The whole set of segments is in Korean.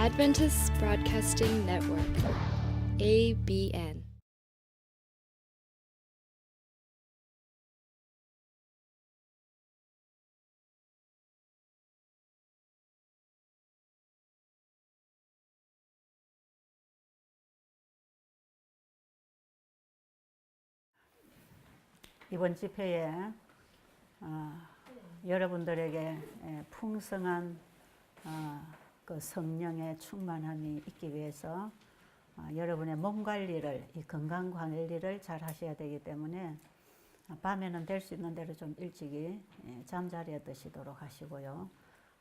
Adventist Broadcasting Network, ABN. 이번 집회에 여러분들에게 풍성한 그 성령의 충만함이 있기 위해서 여러분의 몸 관리를, 이 건강 관리를 잘 하셔야 되기 때문에 밤에는 될 수 있는 대로 좀 일찍이 잠자리에 드시도록 하시고요.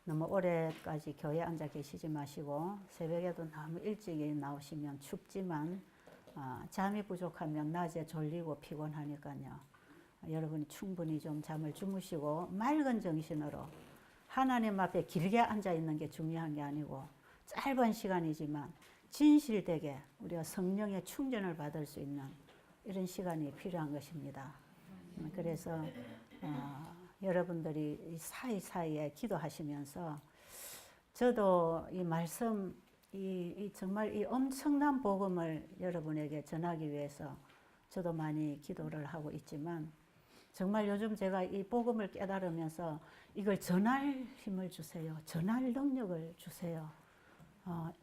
너무 오래까지 교회에 앉아 계시지 마시고 새벽에도 너무 일찍이 나오시면 춥지만 잠이 부족하면 낮에 졸리고 피곤하니까요. 여러분이 충분히 좀 잠을 주무시고 맑은 정신으로 하나님 앞에 길게 앉아 있는 게 중요한 게 아니고 짧은 시간이지만 진실되게 우리가 성령의 충전을 받을 수 있는 이런 시간이 필요한 것입니다. 그래서 여러분들이 사이사이에 기도하시면서 저도 이 말씀, 정말 이 엄청난 복음을 여러분에게 전하기 위해서 저도 많이 기도를 하고 있지만 정말 요즘 제가 이 복음을 깨달으면서 이걸 전할 힘을 주세요. 전할 능력을 주세요.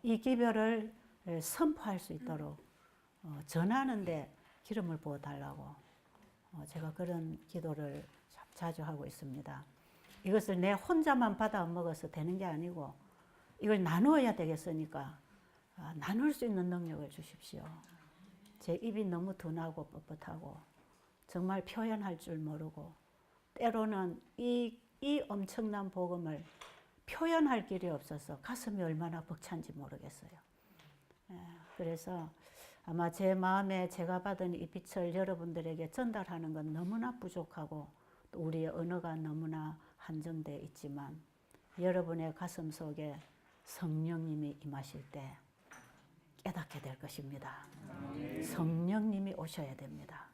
이 기별을 선포할 수 있도록 전하는데 기름을 부어달라고 제가 그런 기도를 자주 하고 있습니다. 이것을 내 혼자만 받아 먹어서 되는 게 아니고 이걸 나누어야 되겠으니까 나눌 수 있는 능력을 주십시오. 제 입이 너무 둔하고 뻣뻣하고 정말 표현할 줄 모르고 때로는 이 엄청난 복음을 표현할 길이 없어서 가슴이 얼마나 벅찬지 모르겠어요. 그래서 아마 제 마음에 제가 받은 이 빛을 여러분들에게 전달하는 건 너무나 부족하고 또 우리의 언어가 너무나 한정되어 있지만 여러분의 가슴 속에 성령님이 임하실 때 깨닫게 될 것입니다. 성령님이 오셔야 됩니다.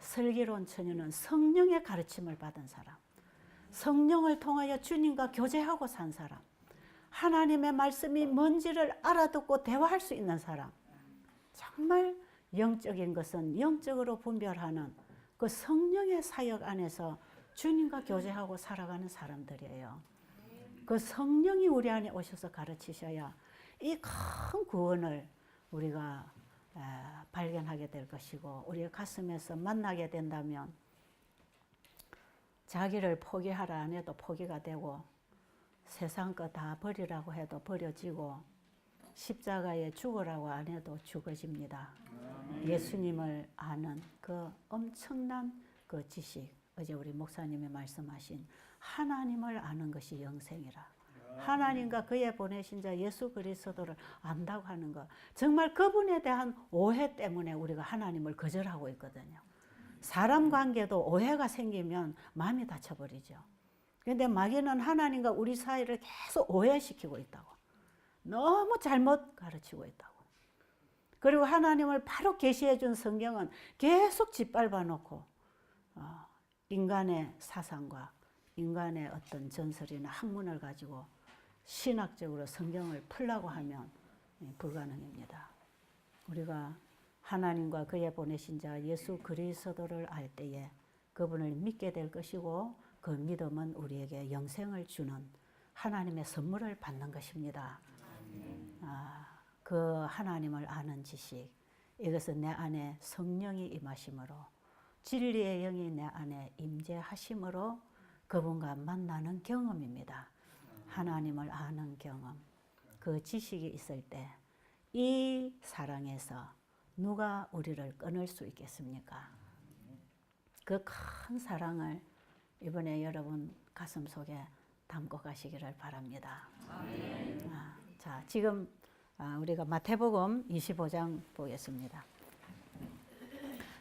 슬기로운 처녀는 성령의 가르침을 받은 사람, 성령을 통하여 주님과 교제하고 산 사람, 하나님의 말씀이 뭔지를 알아듣고 대화할 수 있는 사람, 정말 영적인 것은 영적으로 분별하는 그 성령의 사역 안에서 주님과 교제하고 살아가는 사람들이에요. 그 성령이 우리 안에 오셔서 가르치셔야 이 큰 구원을 우리가 발견하게 될 것이고 우리의 가슴에서 만나게 된다면 자기를 포기하라 안 해도 포기가 되고 세상 거 다 버리라고 해도 버려지고 십자가에 죽으라고 안 해도 죽어집니다. 예수님을 아는 그 엄청난 그 지식, 어제 우리 목사님이 말씀하신 하나님을 아는 것이 영생이라. 하나님과 그의 보내신 자 예수 그리스도를 안다고 하는 것, 정말 그분에 대한 오해 때문에 우리가 하나님을 거절하고 있거든요. 사람 관계도 오해가 생기면 마음이 다쳐버리죠. 그런데 마귀는 하나님과 우리 사이를 계속 오해시키고 있다고, 너무 잘못 가르치고 있다고. 그리고 하나님을 바로 계시해 준 성경은 계속 짓밟아 놓고 인간의 사상과 인간의 어떤 전설이나 학문을 가지고 신학적으로 성경을 풀라고 하면 불가능입니다. 우리가 하나님과 그의 보내신 자 예수 그리스도를 알 때에 그분을 믿게 될 것이고 그 믿음은 우리에게 영생을 주는 하나님의 선물을 받는 것입니다. 그 하나님을 아는 지식, 이것은 내 안에 성령이 임하심으로 진리의 영이 내 안에 임재하심으로 그분과 만나는 경험입니다. 하나님을 아는 경험, 그 지식이 있을 때 이 사랑에서 누가 우리를 끊을 수 있겠습니까? 그 큰 사랑을 이번에 여러분 가슴 속에 담고 가시기를 바랍니다. 자, 지금 우리가 마태복음 25장 보겠습니다.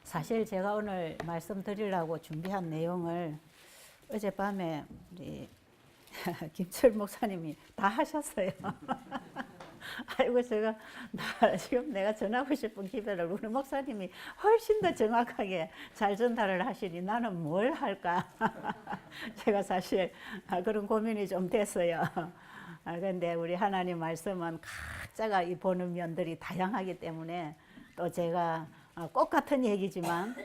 사실 제가 오늘 말씀드리려고 준비한 내용을 어젯밤에 우리 김철 목사님이 다 하셨어요. 아이고 제가 지금 내가 전하고 싶은 기별을 우리 목사님이 훨씬 더 정확하게 잘 전달을 하시니 나는 뭘 할까? 제가 사실 그런 고민이 좀 됐어요. 그런데 우리 하나님 말씀은 각자가 이 보는 면들이 다양하기 때문에 또 제가 꼭 같은 얘기지만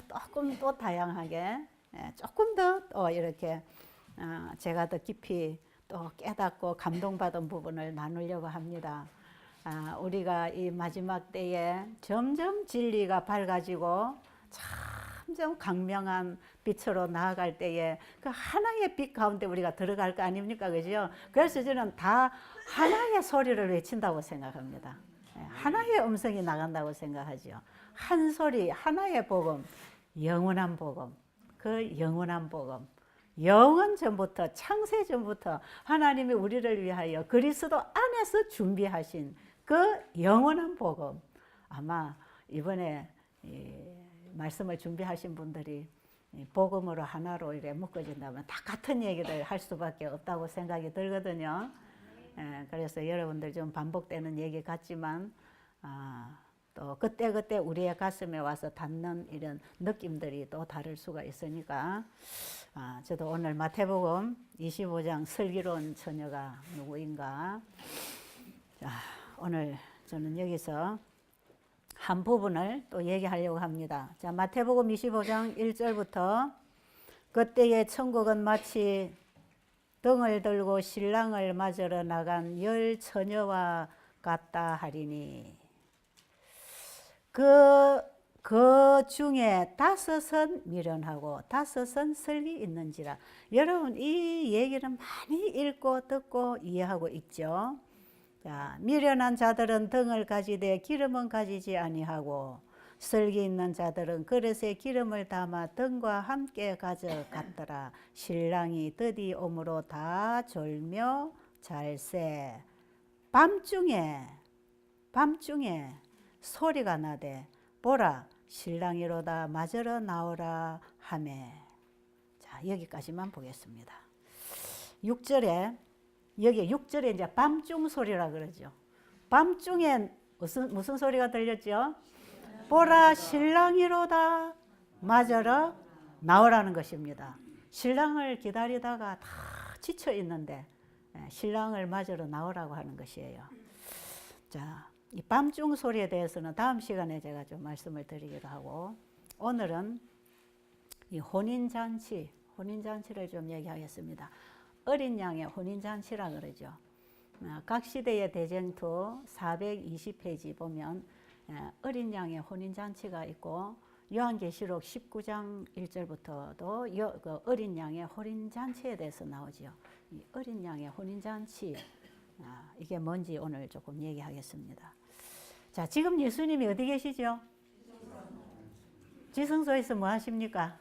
조금 또 다양하게 조금 더 또 이렇게 제가 더 깊이 또 깨닫고 감동받은 부분을 나누려고 합니다. 우리가 이 마지막 때에 점점 진리가 밝아지고 점점 강명한 빛으로 나아갈 때에 그 하나의 빛 가운데 우리가 들어갈 거 아닙니까? 그죠? 그래서 저는 다 하나의 소리를 외친다고 생각합니다. 하나의 음성이 나간다고 생각하죠. 한 소리, 하나의 복음, 영원한 복음, 그 영원한 복음. 영원 전부터, 창세 전부터 하나님이 우리를 위하여 그리스도 안에서 준비하신 그 영원한 복음. 아마 이번에 말씀을 준비하신 분들이 복음으로 하나로 이렇게 묶어진다면 다 같은 얘기를 할 수밖에 없다고 생각이 들거든요. 그래서 여러분들 좀 반복되는 얘기 같지만 또 그때그때 우리의 가슴에 와서 닿는 이런 느낌들이 또 다를 수가 있으니까 저도 오늘 마태복음 25장 슬기로운 처녀가 누구인가, 자, 오늘 저는 여기서 한 부분을 또 얘기하려고 합니다. 자, 마태복음 25장 1절부터 그때의 천국은 마치 등을 들고 신랑을 맞으러 나간 10 처녀와 같다 하리니 그 중에 5은 미련하고 5은 슬기 있는지라. 여러분 이 얘기를 많이 읽고 듣고 이해하고 있죠. 자, 미련한 자들은 등을 가지되 기름은 가지지 아니하고 슬기 있는 자들은 그릇에 기름을 담아 등과 함께 가져갔더라. 신랑이 드디 오므로 다 졸며 잘세. 밤중에 소리가 나되 보라 신랑이로다 맞으러 나오라 하매. 자, 여기까지만 보겠습니다. 6절에 여기 6절에 이제 밤중 소리라 그러죠. 밤중에 무슨 소리가 들렸죠? 보라 신랑이로다 맞으러 나오라는 것입니다. 신랑을 기다리다가 다 지쳐 있는데 신랑을 맞으러 나오라고 하는 것이에요. 자, 이 밤중 소리에 대해서는 다음 시간에 제가 좀 말씀을 드리기로 하고, 오늘은 이 혼인잔치를 좀 얘기하겠습니다. 어린 양의 혼인잔치라 그러죠. 각 시대의 대쟁투 420페이지 보면 어린 양의 혼인잔치가 있고, 요한계시록 19장 1절부터도 그 어린 양의 혼인잔치에 대해서 나오죠. 이 어린 양의 혼인잔치, 이게 뭔지 오늘 조금 얘기하겠습니다. 자, 지금 예수님이 어디 계시죠? 지성소에서 뭐 하십니까?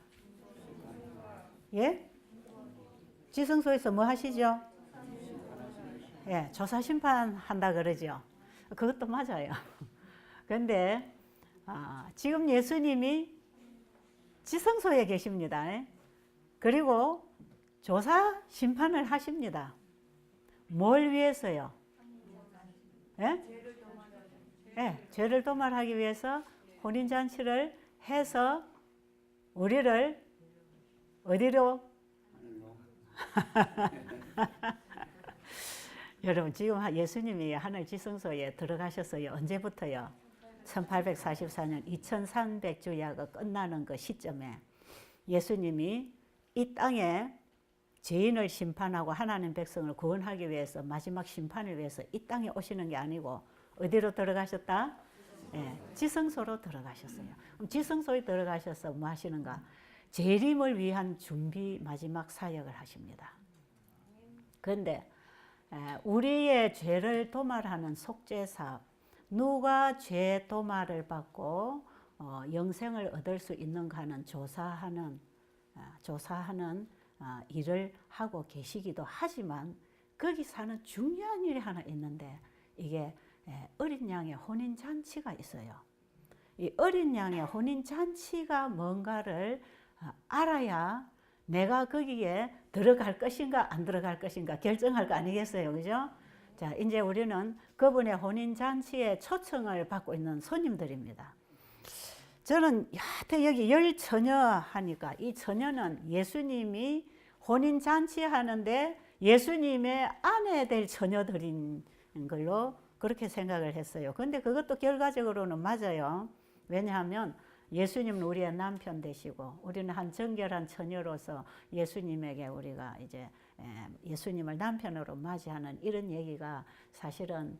예? 지성소에서 뭐 하시죠? 예, 조사 심판 한다 그러죠. 그것도 맞아요. 그런데 지금 예수님이 지성소에 계십니다. 그리고 조사 심판을 하십니다. 뭘 위해서요? 예? 예, 죄를 도말하기 위해서 혼인잔치를 해서 우리를 어디로? 여러분 지금 예수님이 하늘 지성소에 들어가셨어요. 언제부터요? 1844년 2300주야가 끝나는 그 시점에 예수님이 이 땅에 죄인을 심판하고 하나님 백성을 구원하기 위해서 마지막 심판을 위해서 이 땅에 오시는 게 아니고 어디로 들어가셨다? 예, 지성소로 들어가셨어요. 그럼 지성소에 들어가셔서 뭐 하시는가? 재림을 위한 준비 마지막 사역을 하십니다. 그런데 우리의 죄를 도말하는 속죄사업, 누가 죄 도말을 받고 영생을 얻을 수 있는가 하는 조사하는 일을 하고 계시기도 하지만 거기서 하는 중요한 일이 하나 있는데 이게 어린 양의 혼인잔치가 있어요. 이 어린 양의 혼인잔치가 뭔가를 알아야 내가 거기에 들어갈 것인가 안 들어갈 것인가 결정할 거 아니겠어요, 그죠? 자, 이제 우리는 그분의 혼인잔치에 초청을 받고 있는 손님들입니다. 저는 여태 여기 10 처녀 하니까 이 처녀는 예수님이 혼인잔치 하는데 예수님의 아내 될 처녀들인 걸로 그렇게 생각을 했어요. 근데 그것도 결과적으로는 맞아요. 왜냐하면 예수님은 우리의 남편 되시고 우리는 한 정결한 처녀로서 예수님에게 우리가 이제 예수님을 남편으로 맞이하는 이런 얘기가 사실은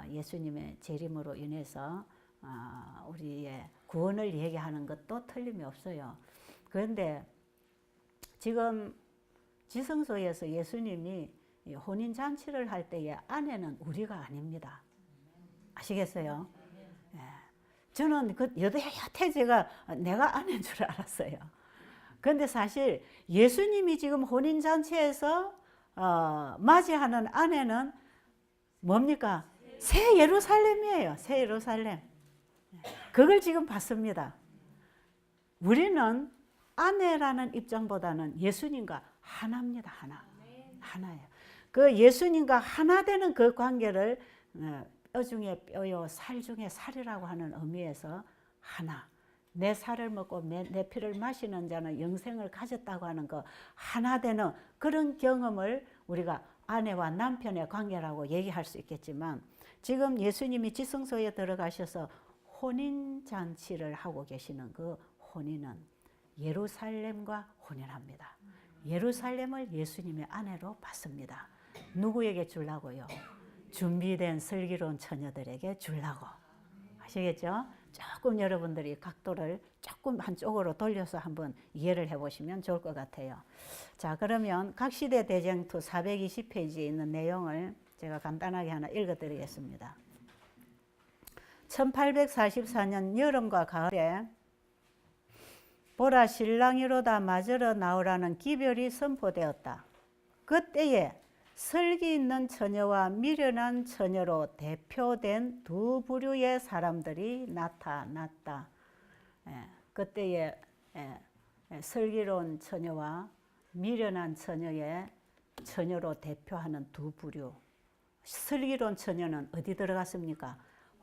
예수님의 재림으로 인해서 우리의 구원을 얘기하는 것도 틀림이 없어요. 그런데 지금 지성소에서 예수님이 혼인잔치를 할 때의 아내는 우리가 아닙니다. 아시겠어요? 저는 여태 제가 내가 아내인 줄 알았어요. 그런데 사실 예수님이 지금 혼인잔치에서 맞이하는 아내는 뭡니까? 새 예루살렘이에요. 새 예루살렘. 그걸 지금 봤습니다. 우리는 아내라는 입장보다는 예수님과 하나입니다. 하나예요. 그 예수님과 하나 되는 그 관계를 뼈 중에 뼈요 살 중에 살이라고 하는 의미에서 하나. 내 살을 먹고 내 피를 마시는 자는 영생을 가졌다고 하는 그 하나 되는 그런 경험을 우리가 아내와 남편의 관계라고 얘기할 수 있겠지만 지금 예수님이 지성소에 들어가셔서 혼인잔치를 하고 계시는 그 혼인은 예루살렘과 혼인합니다. 예루살렘을 예수님의 아내로 받습니다. 누구에게 주려고요? 준비된 슬기로운 처녀들에게 주려고. 아시겠죠? 조금 여러분들이 각도를 조금 한쪽으로 돌려서 한번 이해를 해보시면 좋을 것 같아요. 자, 그러면 각시대 대쟁투 420페이지에 있는 내용을 제가 간단하게 하나 읽어드리겠습니다. 1844년 여름과 가을에 보라 신랑이로다 맞으러 나오라는 기별이 선포되었다. 그때에 설기 있는 처녀와 미련한 처녀로 대표된 두 부류의 사람들이 나타났다. 그때에 슬기로운 처녀와 미련한 처녀로 대표하는 두 부류. 슬기로운 처녀는 어디 들어갔습니까?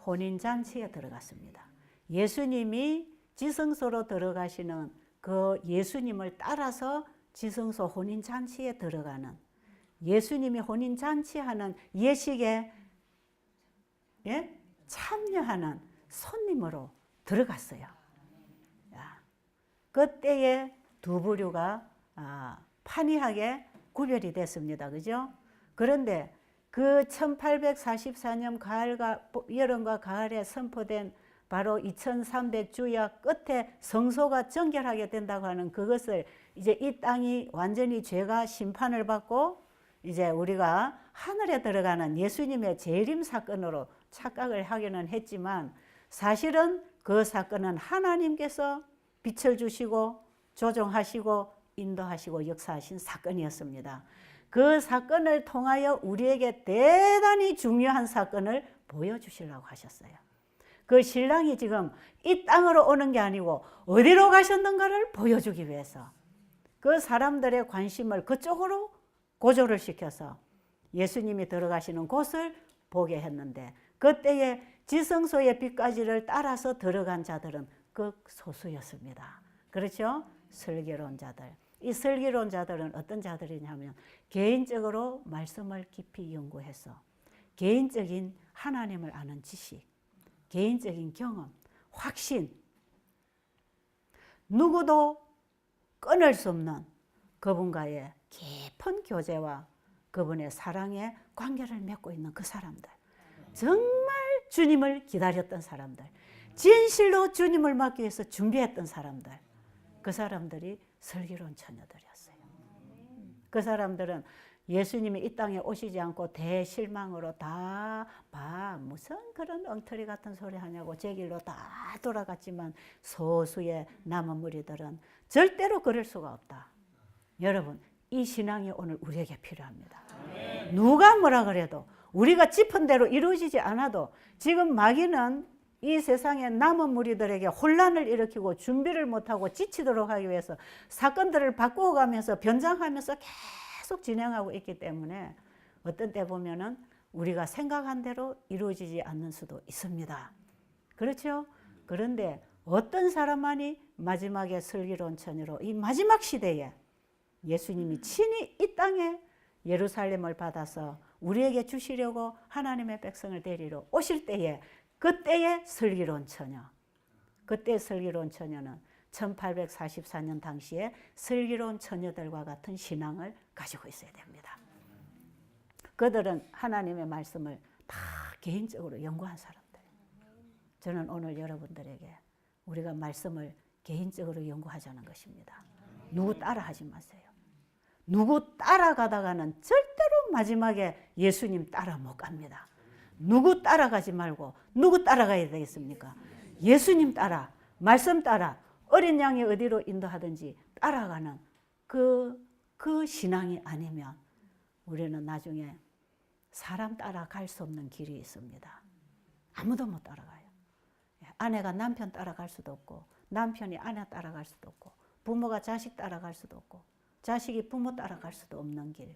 혼인잔치에 들어갔습니다. 예수님이 지성소로 들어가시는 그 예수님을 따라서 지성소 혼인잔치에 들어가는 예수님이 혼인잔치하는 예식에 참여하는 손님으로 들어갔어요. 그때의 두 부류가 판이하게 구별이 됐습니다. 그죠? 그런데 그 1844년 여름과 가을에 선포된 바로 2300주야 끝에 성소가 정결하게 된다고 하는 그것을 이제 이 땅이 완전히 죄가 심판을 받고 이제 우리가 하늘에 들어가는 예수님의 재림 사건으로 착각을 하기는 했지만 사실은 그 사건은 하나님께서 빛을 주시고 조종하시고 인도하시고 역사하신 사건이었습니다. 그 사건을 통하여 우리에게 대단히 중요한 사건을 보여주시려고 하셨어요. 그 신랑이 지금 이 땅으로 오는 게 아니고 어디로 가셨는가를 보여주기 위해서 그 사람들의 관심을 그쪽으로 고조를 시켜서 예수님이 들어가시는 곳을 보게 했는데 그때의 지성소의 빛까지를 따라서 들어간 자들은 극소수였습니다. 그렇죠? 슬기로운 자들. 이 슬기로운 자들은 어떤 자들이냐면 개인적으로 말씀을 깊이 연구해서 개인적인 하나님을 아는 지식, 개인적인 경험, 확신, 누구도 끊을 수 없는 그분과의 깊은 교제와 그분의 사랑의 관계를 맺고 있는 그 사람들, 정말 주님을 기다렸던 사람들, 진실로 주님을 맞기 위해서 준비했던 사람들, 그 사람들이 슬기로운 처녀들이었어요. 그 사람들은 예수님이 이 땅에 오시지 않고 대실망으로 다 무슨 그런 엉터리 같은 소리 하냐고 제 길로 다 돌아갔지만 소수의 남은 무리들은 절대로 그럴 수가 없다. 여러분, 이 신앙이 오늘 우리에게 필요합니다. 누가 뭐라 그래도 우리가 짚은 대로 이루어지지 않아도 지금 마귀는 이 세상의 남은 무리들에게 혼란을 일으키고 준비를 못하고 지치도록 하기 위해서 사건들을 바꾸어 가면서 변장하면서 계속 진행하고 있기 때문에 어떤 때 보면은 우리가 생각한 대로 이루어지지 않는 수도 있습니다. 그렇죠? 그런데 어떤 사람만이 마지막에 슬기로운 처녀로 이 마지막 시대에 예수님이 친히 이 땅에 예루살렘을 받아서 우리에게 주시려고 하나님의 백성을 데리러 오실 때에 그때의 슬기로운 처녀, 그때의 슬기로운 처녀는 1844년 당시에 슬기로운 처녀들과 같은 신앙을 가지고 있어야 됩니다. 그들은 하나님의 말씀을 다 개인적으로 연구한 사람들. 저는 오늘 여러분들에게 우리가 말씀을 개인적으로 연구하자는 것입니다. 누구 따라하지 마세요. 누구 따라가다가는 절대로 마지막에 예수님 따라 못 갑니다. 누구 따라가지 말고 누구 따라가야 되겠습니까? 예수님 따라, 말씀 따라, 어린 양이 어디로 인도하든지 따라가는 그 신앙이 아니면 우리는 나중에 사람 따라갈 수 없는 길이 있습니다. 아무도 못 따라가요. 아내가 남편 따라갈 수도 없고, 남편이 아내 따라갈 수도 없고, 부모가 자식 따라갈 수도 없고, 자식이 부모 따라갈 수도 없는 길.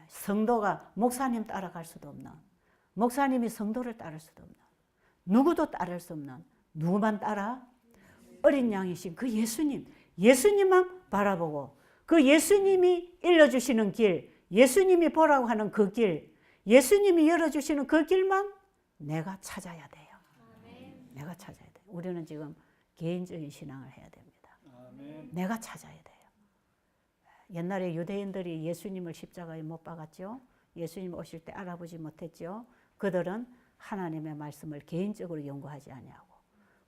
성도가 목사님 따라갈 수도 없는, 목사님이 성도를 따를 수도 없는, 누구도 따를 수 없는, 누구만 따라? 어린 양이신 그 예수님, 예수님만 바라보고 그 예수님이 일러주시는 길, 예수님이 보라고 하는 그 길, 예수님이 열어주시는 그 길만 내가 찾아야 돼요. 내가 찾아야 돼요. 우리는 지금 개인적인 신앙을 해야 됩니다. 내가 찾아야 돼요. 옛날에 유대인들이 예수님을 십자가에 못 박았죠. 예수님 오실 때 알아보지 못했죠. 그들은 하나님의 말씀을 개인적으로 연구하지 아니하고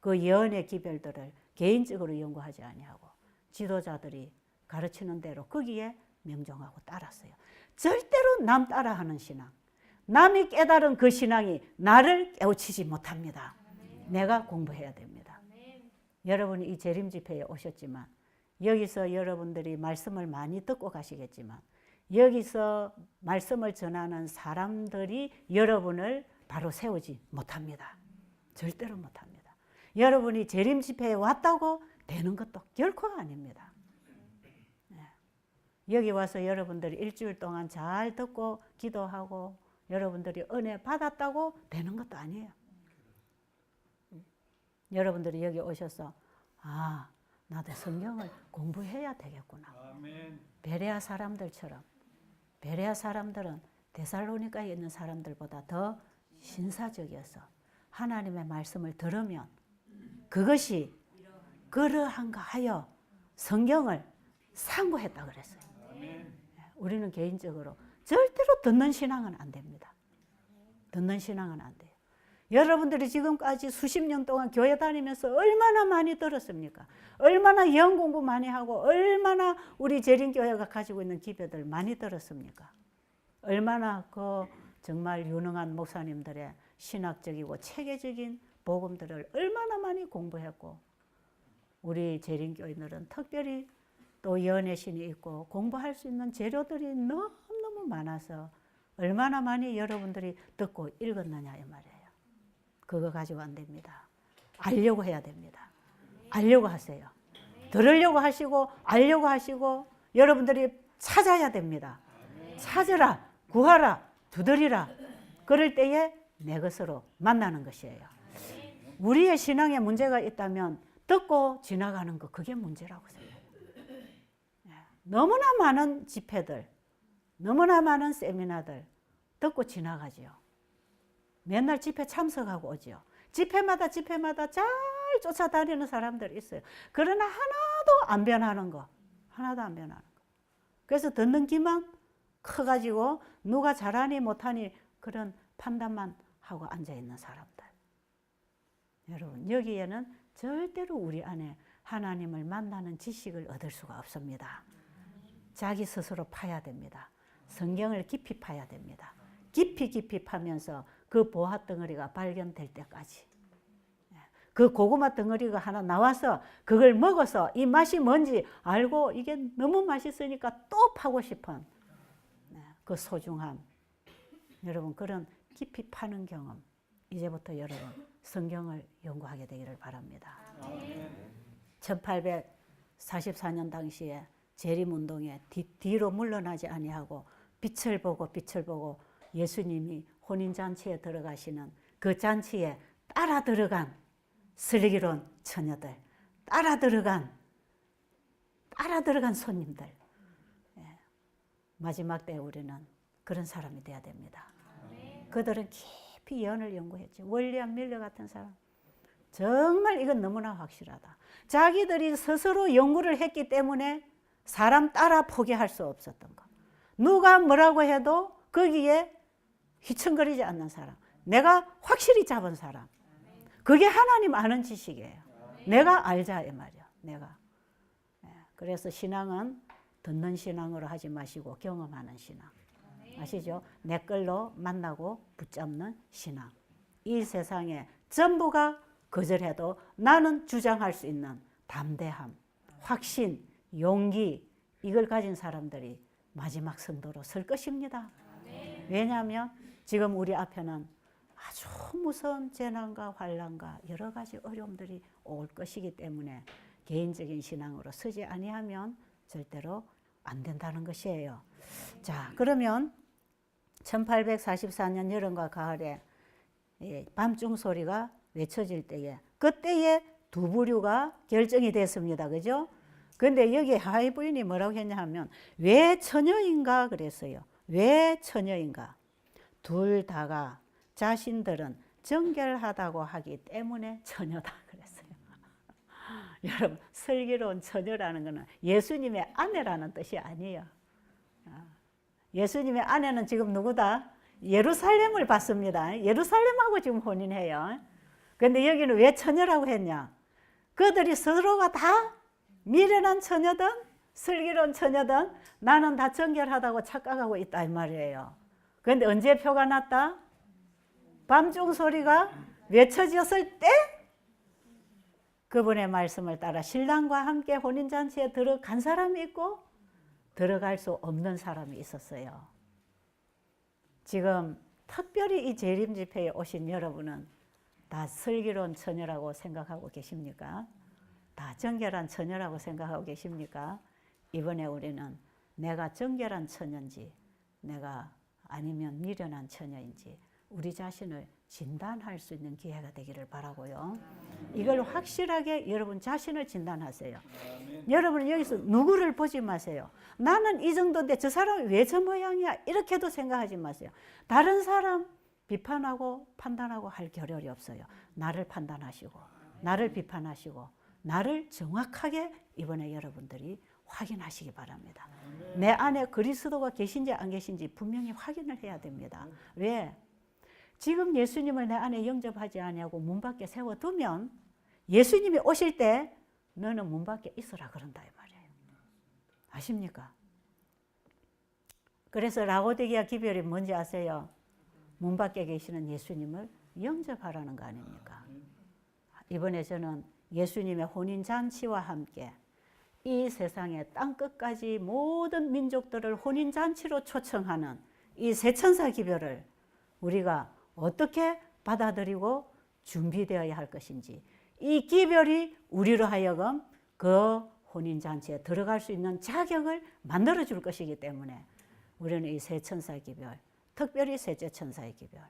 그 예언의 기별들을 개인적으로 연구하지 아니하고 지도자들이 가르치는 대로 거기에 명종하고 따랐어요. 절대로 남 따라하는 신앙, 남이 깨달은 그 신앙이 나를 깨우치지 못합니다. 내가 공부해야 됩니다. 여러분이 이 재림 집회에 오셨지만 여기서 여러분들이 말씀을 많이 듣고 가시겠지만 여기서 말씀을 전하는 사람들이 여러분을 바로 세우지 못합니다. 절대로 못합니다. 여러분이 재림 집회에 왔다고 되는 것도 결코 아닙니다. 여기 와서 여러분들이 일주일 동안 잘 듣고 기도하고 여러분들이 은혜 받았다고 되는 것도 아니에요. 여러분들이 여기 오셔서 나도 성경을 공부해야 되겠구나. 베레아 사람들처럼, 베레아 사람들은 데살로니가에 있는 사람들보다 더 신사적이어서 하나님의 말씀을 들으면 그것이 그러한가 하여 성경을 상고했다 그랬어요. 우리는 개인적으로 절대로 듣는 신앙은 안 됩니다. 듣는 신앙은 안 돼요. 여러분들이 지금까지 수십 년 동안 교회 다니면서 얼마나 많이 들었습니까? 얼마나 예언 공부 많이 하고 얼마나 우리 재림교회가 가지고 있는 기별들 많이 들었습니까? 얼마나 그 정말 유능한 목사님들의 신학적이고 체계적인 복음들을 얼마나 많이 공부했고 우리 재림교인들은 특별히 또 예언의 신이 있고 공부할 수 있는 재료들이 너무너무 많아서 얼마나 많이 여러분들이 듣고 읽었느냐 이 말이에요. 그거 가지고 안 됩니다. 알려고 해야 됩니다. 알려고 하세요. 들으려고 하시고 알려고 하시고 여러분들이 찾아야 됩니다. 찾으라, 구하라, 두드리라. 그럴 때에 내 것으로 만나는 것이에요. 우리의 신앙에 문제가 있다면 듣고 지나가는 거 그게 문제라고 생각해요. 너무나 많은 집회들, 너무나 많은 세미나들 듣고 지나가지요. 맨날 집회 참석하고 오지요. 집회마다 잘 쫓아다니는 사람들이 있어요. 그러나 하나도 안 변하는 거. 하나도 안 변하는 거. 그래서 듣는 귀만 커가지고 누가 잘하니 못하니 그런 판단만 하고 앉아있는 사람들. 여러분 여기에는 절대로 우리 안에 하나님을 만나는 지식을 얻을 수가 없습니다. 자기 스스로 파야 됩니다. 성경을 깊이 파야 됩니다. 깊이 파면서 그 보화 덩어리가 발견될 때까지 그 고구마 덩어리가 하나 나와서 그걸 먹어서 이 맛이 뭔지 알고 이게 너무 맛있으니까 또 파고 싶은 그 소중함. 여러분 그런 깊이 파는 경험 이제부터 여러분 성경을 연구하게 되기를 바랍니다. 1844년 당시에 재림운동에 뒤로 물러나지 아니하고 빛을 보고 예수님이 혼인잔치에 들어가시는 그 잔치에 따라 들어간 슬기로운 처녀들, 따라 들어간 손님들. 마지막 때 우리는 그런 사람이 돼야 됩니다. 그들은 깊이 예언을 연구했지. 월리안 밀러 같은 사람. 정말 이건 너무나 확실하다. 자기들이 스스로 연구를 했기 때문에 사람 따라 포기할 수 없었던 거. 누가 뭐라고 해도 거기에 휘청거리지 않는 사람. 내가 확실히 잡은 사람. 그게 하나님 아는 지식이에요. 내가 알자 이 말이야. 내가. 그래서 신앙은 듣는 신앙으로 하지 마시고 경험하는 신앙. 아시죠? 내 걸로 만나고 붙잡는 신앙. 이 세상에 전부가 거절해도 나는 주장할 수 있는 담대함, 확신, 용기, 이걸 가진 사람들이 마지막 성도로 설 것입니다. 왜냐하면 지금 우리 앞에는 아주 무서운 재난과 환난과 여러 가지 어려움들이 올 것이기 때문에 개인적인 신앙으로 서지 아니하면 절대로 안 된다는 것이에요. 자, 그러면 1844년 여름과 가을에 밤중 소리가 외쳐질 때에 그때에 두 부류가 결정이 됐습니다. 그죠? 근데 여기 하이 부인이 뭐라고 했냐 하면 왜 처녀인가 그랬어요. 왜 처녀인가? 둘 다가 자신들은 정결하다고 하기 때문에 처녀다 그랬어요. 여러분, 슬기로운 처녀라는 것은 예수님의 아내라는 뜻이 아니에요. 예수님의 아내는 지금 누구다? 예루살렘을 받습니다. 예루살렘하고 지금 혼인해요. 그런데 여기는 왜 처녀라고 했냐? 그들이 서로가 다 미련한 처녀든 슬기로운 처녀든 나는 다 정결하다고 착각하고 있다 이 말이에요. 그런데 언제 표가 났다? 밤중 소리가 외쳐졌을 때 그분의 말씀을 따라 신랑과 함께 혼인잔치에 들어간 사람이 있고 들어갈 수 없는 사람이 있었어요. 지금 특별히 이 재림 집회에 오신 여러분은 다 슬기로운 처녀라고 생각하고 계십니까? 다 정결한 처녀라고 생각하고 계십니까? 이번에 우리는 내가 정결한 처녀인지 내가 아니면 미련한 처녀인지 우리 자신을 진단할 수 있는 기회가 되기를 바라고요. 이걸 확실하게 여러분 자신을 진단하세요. 여러분 여기서 누구를 보지 마세요. 나는 이 정도인데 저 사람이 왜 저 모양이야 이렇게도 생각하지 마세요. 다른 사람 비판하고 판단하고 할 겨를이 없어요. 나를 판단하시고 나를 비판하시고 나를 정확하게 이번에 여러분들이 확인하시기 바랍니다. 내 안에 그리스도가 계신지 안 계신지 분명히 확인을 해야 됩니다. 왜? 지금 예수님을 내 안에 영접하지 아니하고 문 밖에 세워두면 예수님이 오실 때 너는 문 밖에 있으라 그런다 이 말이에요. 아십니까? 그래서 라오디게아 기별이 뭔지 아세요? 문 밖에 계시는 예수님을 영접하라는 거 아닙니까? 이번에 저는 예수님의 혼인잔치와 함께 이 세상의 땅끝까지 모든 민족들을 혼인잔치로 초청하는 이 세천사 기별을 우리가 어떻게 받아들이고 준비되어야 할 것인지 이 기별이 우리로 하여금 그 혼인잔치에 들어갈 수 있는 자격을 만들어 줄 것이기 때문에 우리는 이 세천사 기별, 특별히 셋째 천사의 기별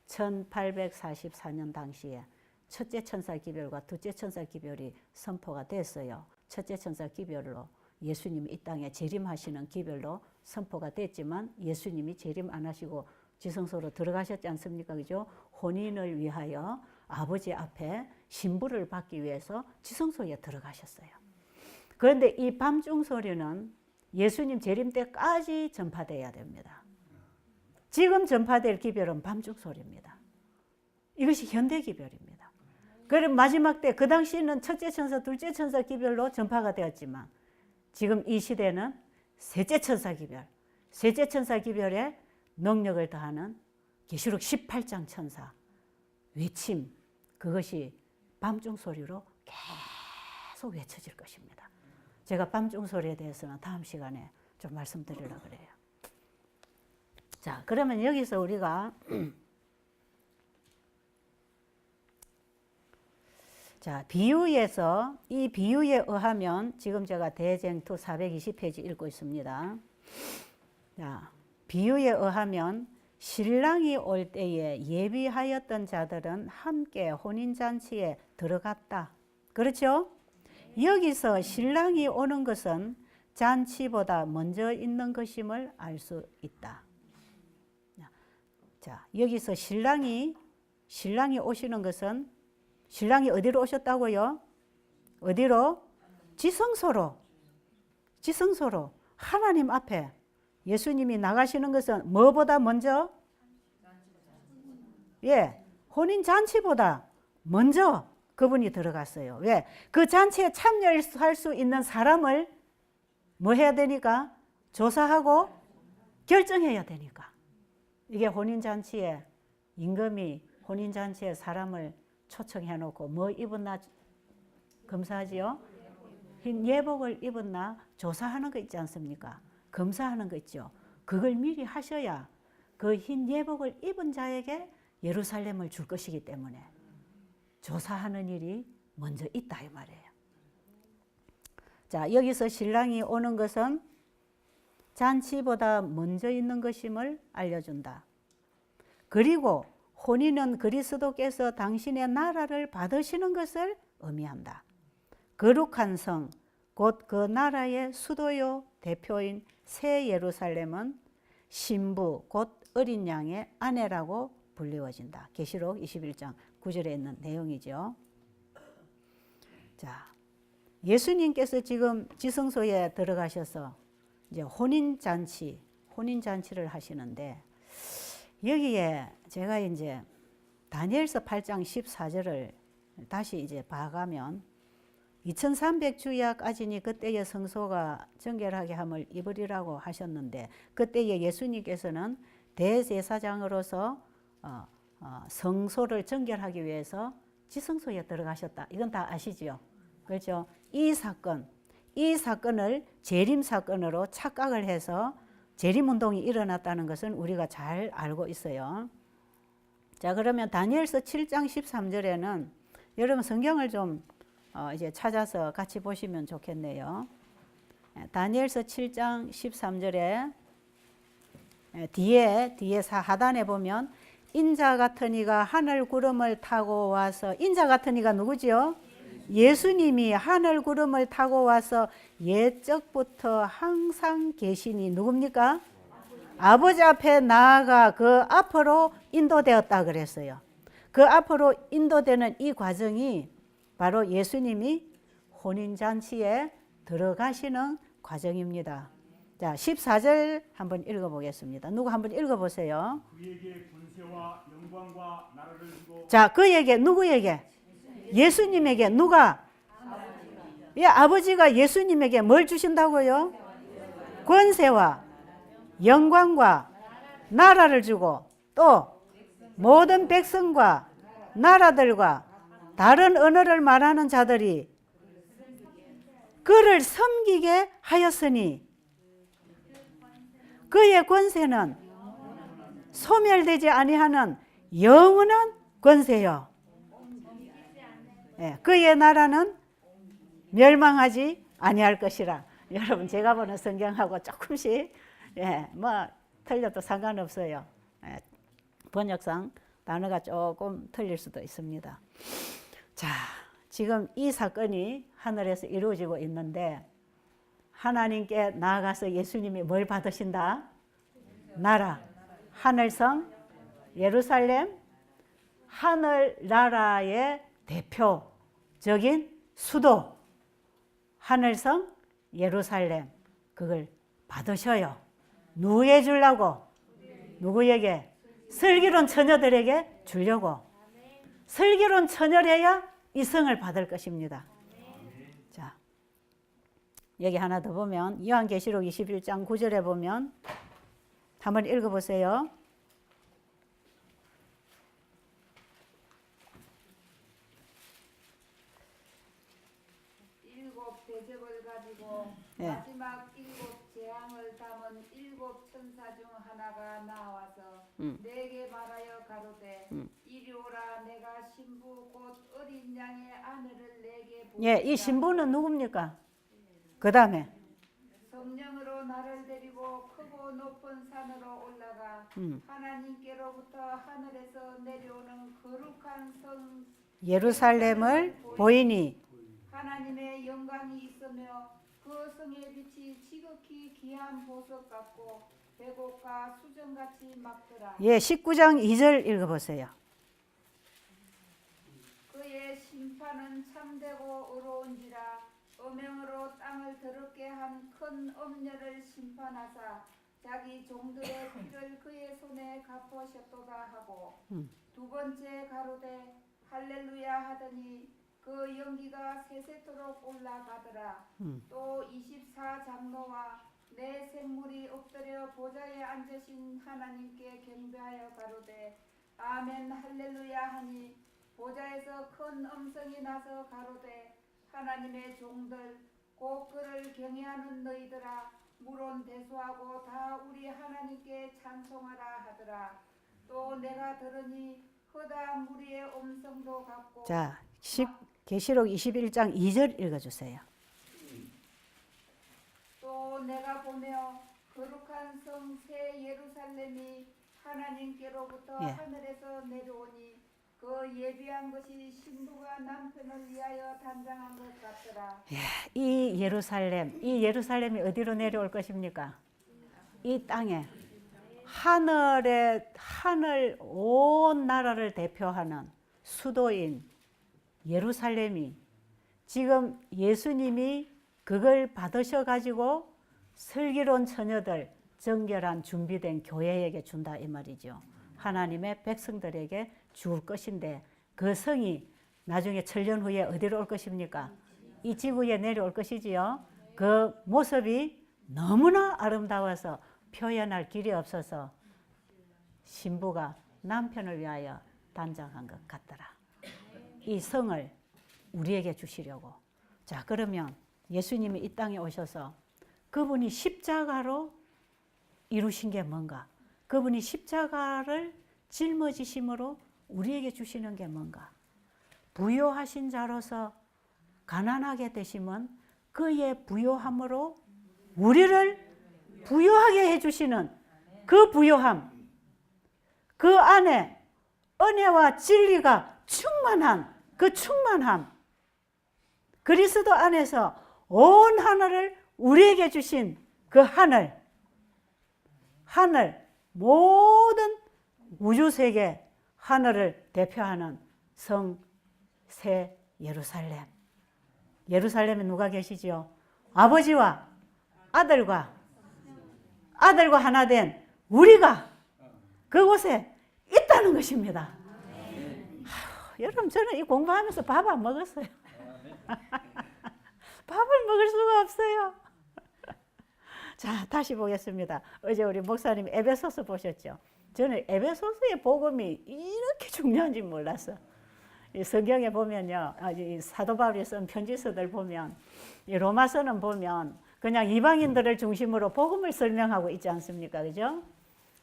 1844년 당시에 첫째 천사 기별과 둘째 천사 기별이 선포가 됐어요. 첫째 천사 기별로 예수님이 이 땅에 재림하시는 기별로 선포가 됐지만 예수님이 재림 안 하시고 지성소로 들어가셨지 않습니까? 그죠? 혼인을 위하여 아버지 앞에 신부를 받기 위해서 지성소에 들어가셨어요. 그런데 이 밤중 소리는 예수님 재림 때까지 전파돼야 됩니다. 지금 전파될 기별은 밤중 소리입니다. 이것이 현대 기별입니다. 그럼 마지막 때 그 당시에는 첫째 천사, 둘째 천사 기별로 전파가 되었지만 지금 이 시대는 셋째 천사 기별, 셋째 천사 기별에 능력을 더하는 계시록 18장 천사 외침 그것이 밤중 소리로 계속 외쳐질 것입니다. 제가 밤중 소리에 대해서는 다음 시간에 좀 말씀드리려고 그래요. 자, 그러면 여기서 우리가 자, 비유에서 이 비유에 의하면 지금 제가 대쟁투 420페이지 읽고 있습니다. 자, 비유에 의하면 신랑이 올 때에 예비하였던 자들은 함께 혼인잔치에 들어갔다. 그렇죠? 여기서 신랑이 오는 것은 잔치보다 먼저 있는 것임을 알 수 있다. 자, 여기서 신랑이 오시는 것은 신랑이 어디로 오셨다고요? 어디로? 지성소로. 하나님 앞에 예수님이 나가시는 것은 뭐보다 먼저? 예, 혼인 잔치보다 먼저 그분이 들어갔어요. 왜? 그 잔치에 참여할 수 있는 사람을 뭐 해야 되니까? 조사하고 결정해야 되니까. 이게 혼인잔치에 임금이 혼인잔치에 사람을 초청해 놓고 뭐 입었나 검사하지요? 흰 예복을 입었나 조사하는 거 있지 않습니까? 검사하는 거 있죠. 그걸 미리 하셔야 그 흰 예복을 입은 자에게 예루살렘을 줄 것이기 때문에 조사하는 일이 먼저 있다 이 말이에요. 자, 여기서 신랑이 오는 것은 잔치보다 먼저 있는 것임을 알려준다. 그리고 혼인은 그리스도께서 당신의 나라를 받으시는 것을 의미한다. 거룩한 성, 곧 그 나라의 수도요 대표인 새 예루살렘은 신부, 곧 어린 양의 아내라고 불리워진다. 계시록 21장 9절에 있는 내용이죠. 자, 예수님께서 지금 지성소에 들어가셔서 이제 혼인잔치를 하시는데 여기에 제가 이제 다니엘서 8장 14절을 다시 이제 봐가면 2300주야까지니 그때의 성소가 정결하게 함을 입으리라고 하셨는데 그때에 예수님께서는 대제사장으로서 성소를 정결하기 위해서 지성소에 들어가셨다. 이건 다 아시죠? 그렇죠? 이 사건을 재림 사건으로 착각을 해서 재림 운동이 일어났다는 것은 우리가 잘 알고 있어요. 자, 그러면 다니엘서 7장 13절에는 여러분 성경을 좀 이제 찾아서 같이 보시면 좋겠네요. 다니엘서 7장 13절에 뒤에 하단에 보면 인자 같은 이가 하늘 구름을 타고 와서 인자 같은 이가 누구지요? 예수님이 하늘 구름을 타고 와서 옛적부터 항상 계시니 누굽니까? 아버지 앞에 나아가 그 앞으로 인도되었다 그랬어요. 그 앞으로 인도되는 이 과정이 바로 예수님이 혼인잔치에 들어가시는 과정입니다. 자, 14절 한번 읽어보겠습니다. 누구 한번 읽어보세요. 그에게 권세와 영광과 나라를 주고. 자, 그에게 누구에게? 예수님에게 누가? 예, 아버지가 예수님에게 뭘 주신다고요? 권세와 영광과 나라를 주고 또 모든 백성과 나라들과 다른 언어를 말하는 자들이 그를 섬기게 하였으니 그의 권세는 소멸되지 아니하는 영원한 권세요. 예, 그의 나라는 멸망하지 아니할 것이라. 여러분 제가 보는 성경하고 조금씩 뭐 틀려도 상관없어요. 번역상 단어가 조금 틀릴 수도 있습니다. 자, 지금 이 사건이 하늘에서 이루어지고 있는데 하나님께 나아가서 예수님이 뭘 받으신다? 나라, 하늘성, 예루살렘, 하늘나라의 대표적인 수도, 하늘성, 예루살렘, 그걸 받으셔요. 누구에 주려고? 누구에게? 슬기로운 처녀들에게 주려고. 슬기로운 처녀래야 이 성을 받을 것입니다. 자, 여기 하나 더 보면 요한계시록 21장 9절에 보면 한번 읽어보세요. 일곱 대접을 가지고 마지막 일곱 재앙을 담은 일곱 천사 중 하나가 나와서 내게 말하여 가로되 이리 오라. 내가 신부 곧 어린 양의 아내를 내게 보이리라. 예, 이 신부는 누굽니까? 그 다음에 성령으로 나를 데리고 크고 높은 산으로 올라가 하나님께로부터 하늘에서 내려오는 거룩한 성 예루살렘을 보이니 하나님의 영광이 있으며 그 성의 빛이 지극히 귀한 보석 같고 백옥과 수정같이 막더라. 예, 19장 2절 읽어보세요. 그의 심판은 참되고 의로운지라 음행으로 땅을 더럽게 한 큰 엄녀를 심판하사 자기 종들의 피를 그의 손에 갚으셨도다 하고 두 번째 가로되 할렐루야 하더니 그 연기가 세세토록 올라가더라. 또 24장로와 내 생물이 엎드려 보좌에 앉으신 하나님께 경배하여 가로되 아멘 할렐루야 하니 보좌에서 큰 음성이 나서 가로되 하나님의 종들 곧 그를 경외하는 너희들아 물론 대수하고 다 우리 하나님께 찬송하라 하더라. 또 내가 들으니 허다한 무리의 음성도 같고. 자, 계시록 21장 2절 읽어주세요. 또 내가 보며 거룩한 성 새 예루살렘이 하나님께로부터 예. 하늘에서 내려오니 그 예비한 것이 신부가 남편을 위하여 단장한 것 같더라. 이 예루살렘이 어디로 내려올 것입니까? 이 땅에 하늘 온 나라를 대표하는 수도인 예루살렘이 지금 예수님이 그걸 받으셔 가지고 슬기로운 처녀들 정결한 준비된 교회에게 준다 이 말이죠. 하나님의 백성들에게 줄 것인데 그 성이 나중에 천년 후에 어디로 올 것입니까? 이 지구에 내려올 것이지요. 그 모습이 너무나 아름다워서 표현할 길이 없어서 신부가 남편을 위하여 단장한 것 같더라. 이 성을 우리에게 주시려고. 자, 그러면 예수님이 이 땅에 오셔서 그분이 십자가로 이루신 게 뭔가? 그분이 십자가를 짊어지심으로 우리에게 주시는 게 뭔가? 부요하신 자로서 가난하게 되심은 그의 부요함으로 우리를 부요하게 해주시는 그 부요함, 그 안에 은혜와 진리가 충만한 그 충만함, 그리스도 안에서 온 하늘을 우리에게 주신 그 하늘, 모든 우주세계 하늘을 대표하는 성 새 예루살렘. 예루살렘에 누가 계시죠? 아버지와 아들과 하나 된 우리가 그곳에 있다는 것입니다. 여러분, 저는 이 공부하면서 밥 안 먹었어요. 밥을 먹을 수가 없어요. 자, 다시 보겠습니다. 어제 우리 목사님 에베소서 보셨죠? 저는 에베소서의 복음이 이렇게 중요한지 몰랐어. 이 성경에 보면요, 이 사도 바울이 쓴 편지서들 보면, 이 로마서는 보면 그냥 이방인들을 중심으로 복음을 설명하고 있지 않습니까? 그죠?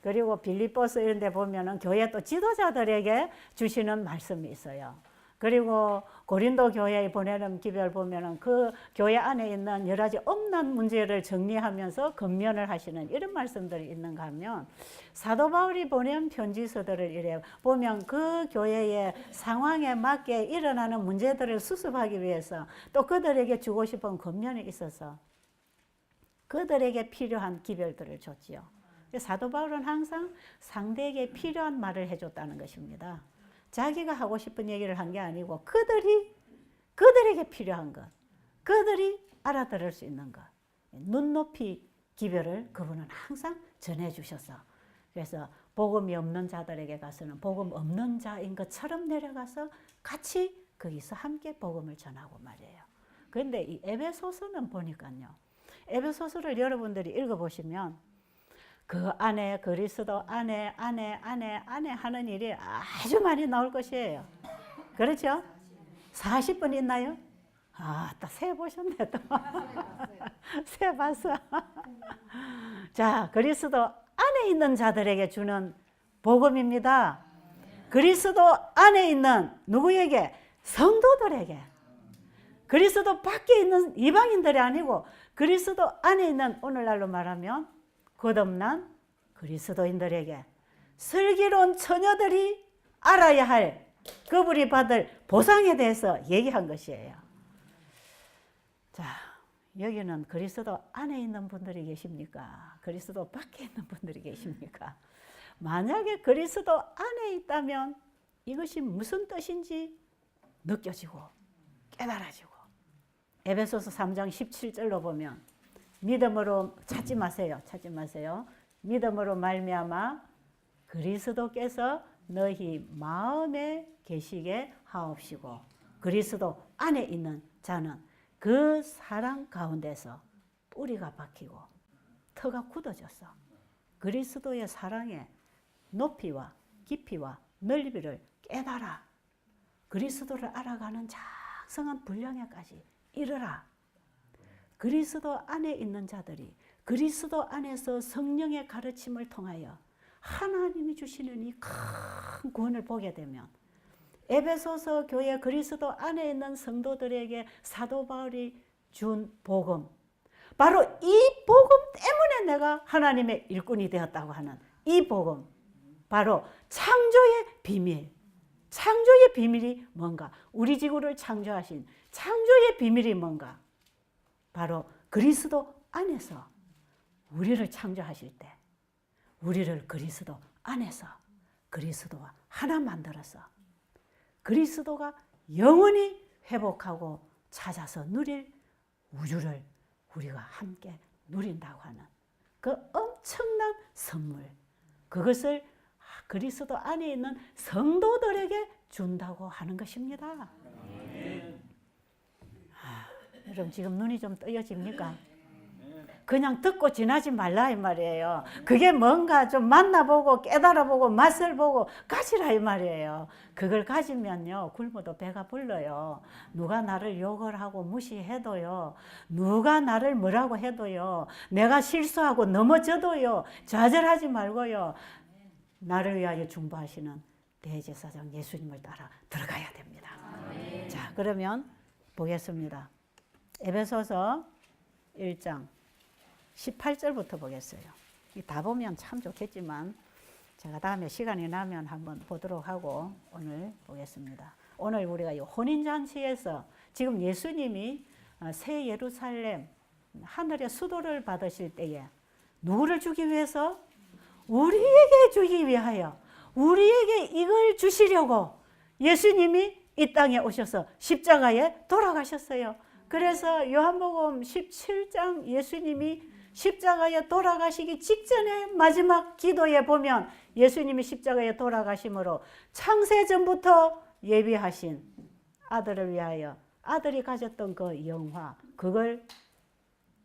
그리고 빌립보서 이런 데 보면은 교회 또 지도자들에게 주시는 말씀이 있어요. 그리고 고린도 교회에 보내는 기별 보면은 그 교회 안에 있는 여러 가지 없는 문제를 정리하면서 건면을 하시는 이런 말씀들이 있는가 하면, 사도 바울이 보낸 편지서들을 이래 보면 그 교회의 상황에 맞게 일어나는 문제들을 수습하기 위해서 또 그들에게 주고 싶은 건면이 있어서 그들에게 필요한 기별들을 줬지요. 사도 바울은 항상 상대에게 필요한 말을 해줬다는 것입니다. 자기가 하고 싶은 얘기를 한 게 아니고 그들에게 필요한 것, 그들이 알아들을 수 있는 것, 눈높이 기별을 그분은 항상 전해주셔서, 그래서 복음이 없는 자들에게 가서는 복음 없는 자인 것처럼 내려가서 같이 거기서 함께 복음을 전하고 말이에요. 그런데 이 에베소서는 보니까요, 에베소서를 여러분들이 읽어보시면 그 안에 그리스도 안에 하는 일이 아주 많이 나올 것이에요. 그렇죠? 40번 있나요? 아, 딱 세 보셨네 또. 세 봤어. 자, 그리스도 안에 있는 자들에게 주는 복음입니다. 그리스도 안에 있는 누구에게? 성도들에게. 그리스도 밖에 있는 이방인들이 아니고 그리스도 안에 있는, 오늘날로 말하면 거듭난 그리스도인들에게, 슬기로운 처녀들이 알아야 할 그분이 받을 보상에 대해서 얘기한 것이에요. 자, 여기는 그리스도 안에 있는 분들이 계십니까? 그리스도 밖에 있는 분들이 계십니까? 만약에 그리스도 안에 있다면 이것이 무슨 뜻인지 느껴지고 깨달아지고, 에베소서 3장 17절로 보면 믿음으로 찾지 마세요. 믿음으로 말미암아 그리스도께서 너희 마음에 계시게 하옵시고, 그리스도 안에 있는 자는 그 사랑 가운데서 뿌리가 박히고 터가 굳어져서 그리스도의 사랑의 높이와 깊이와 넓이를 깨달아 그리스도를 알아가는 장성한 분량에까지 이르라. 그리스도 안에 있는 자들이 그리스도 안에서 성령의 가르침을 통하여 하나님이 주시는 이 큰 구원을 보게 되면, 에베소서 교회 그리스도 안에 있는 성도들에게 사도 바울이 준 복음, 바로 이 복음 때문에 내가 하나님의 일꾼이 되었다고 하는 이 복음, 바로 창조의 비밀. 창조의 비밀이 뭔가? 우리 지구를 창조하신 창조의 비밀이 뭔가? 바로 그리스도 안에서 우리를 창조하실 때 우리를 그리스도 안에서 그리스도와 하나 만들어서 그리스도가 영원히 회복하고 찾아서 누릴 우주를 우리가 함께 누린다고 하는 그 엄청난 선물, 그것을 그리스도 안에 있는 성도들에게 준다고 하는 것입니다. 여러분 지금 눈이 좀 뜨여집니까? 그냥 듣고 지나지 말라 이 말이에요. 그게 뭔가 좀 만나보고 깨달아보고 맛을 보고 가지라 이 말이에요. 그걸 가지면요 굶어도 배가 불러요. 누가 나를 욕을 하고 무시해도요, 누가 나를 뭐라고 해도요, 내가 실수하고 넘어져도요 좌절하지 말고요, 나를 위하여 중보하시는 대제사장 예수님을 따라 들어가야 됩니다. 자, 그러면 보겠습니다. 에베소서 1장 18절부터 보겠어요. 다 보면 참 좋겠지만 제가 다음에 시간이 나면 한번 보도록 하고 오늘 보겠습니다. 오늘 우리가 이 혼인잔치에서 지금 예수님이 새 예루살렘 하늘의 수도를 받으실 때에 누구를 주기 위해서? 우리에게 주기 위하여, 우리에게 이걸 주시려고 예수님이 이 땅에 오셔서 십자가에 돌아가셨어요. 그래서 요한복음 17장 예수님이 십자가에 돌아가시기 직전에 마지막 기도에 보면 예수님이 십자가에 돌아가심으로 창세전부터 예비하신 아들을 위하여 아들이 가졌던 그 영화, 그걸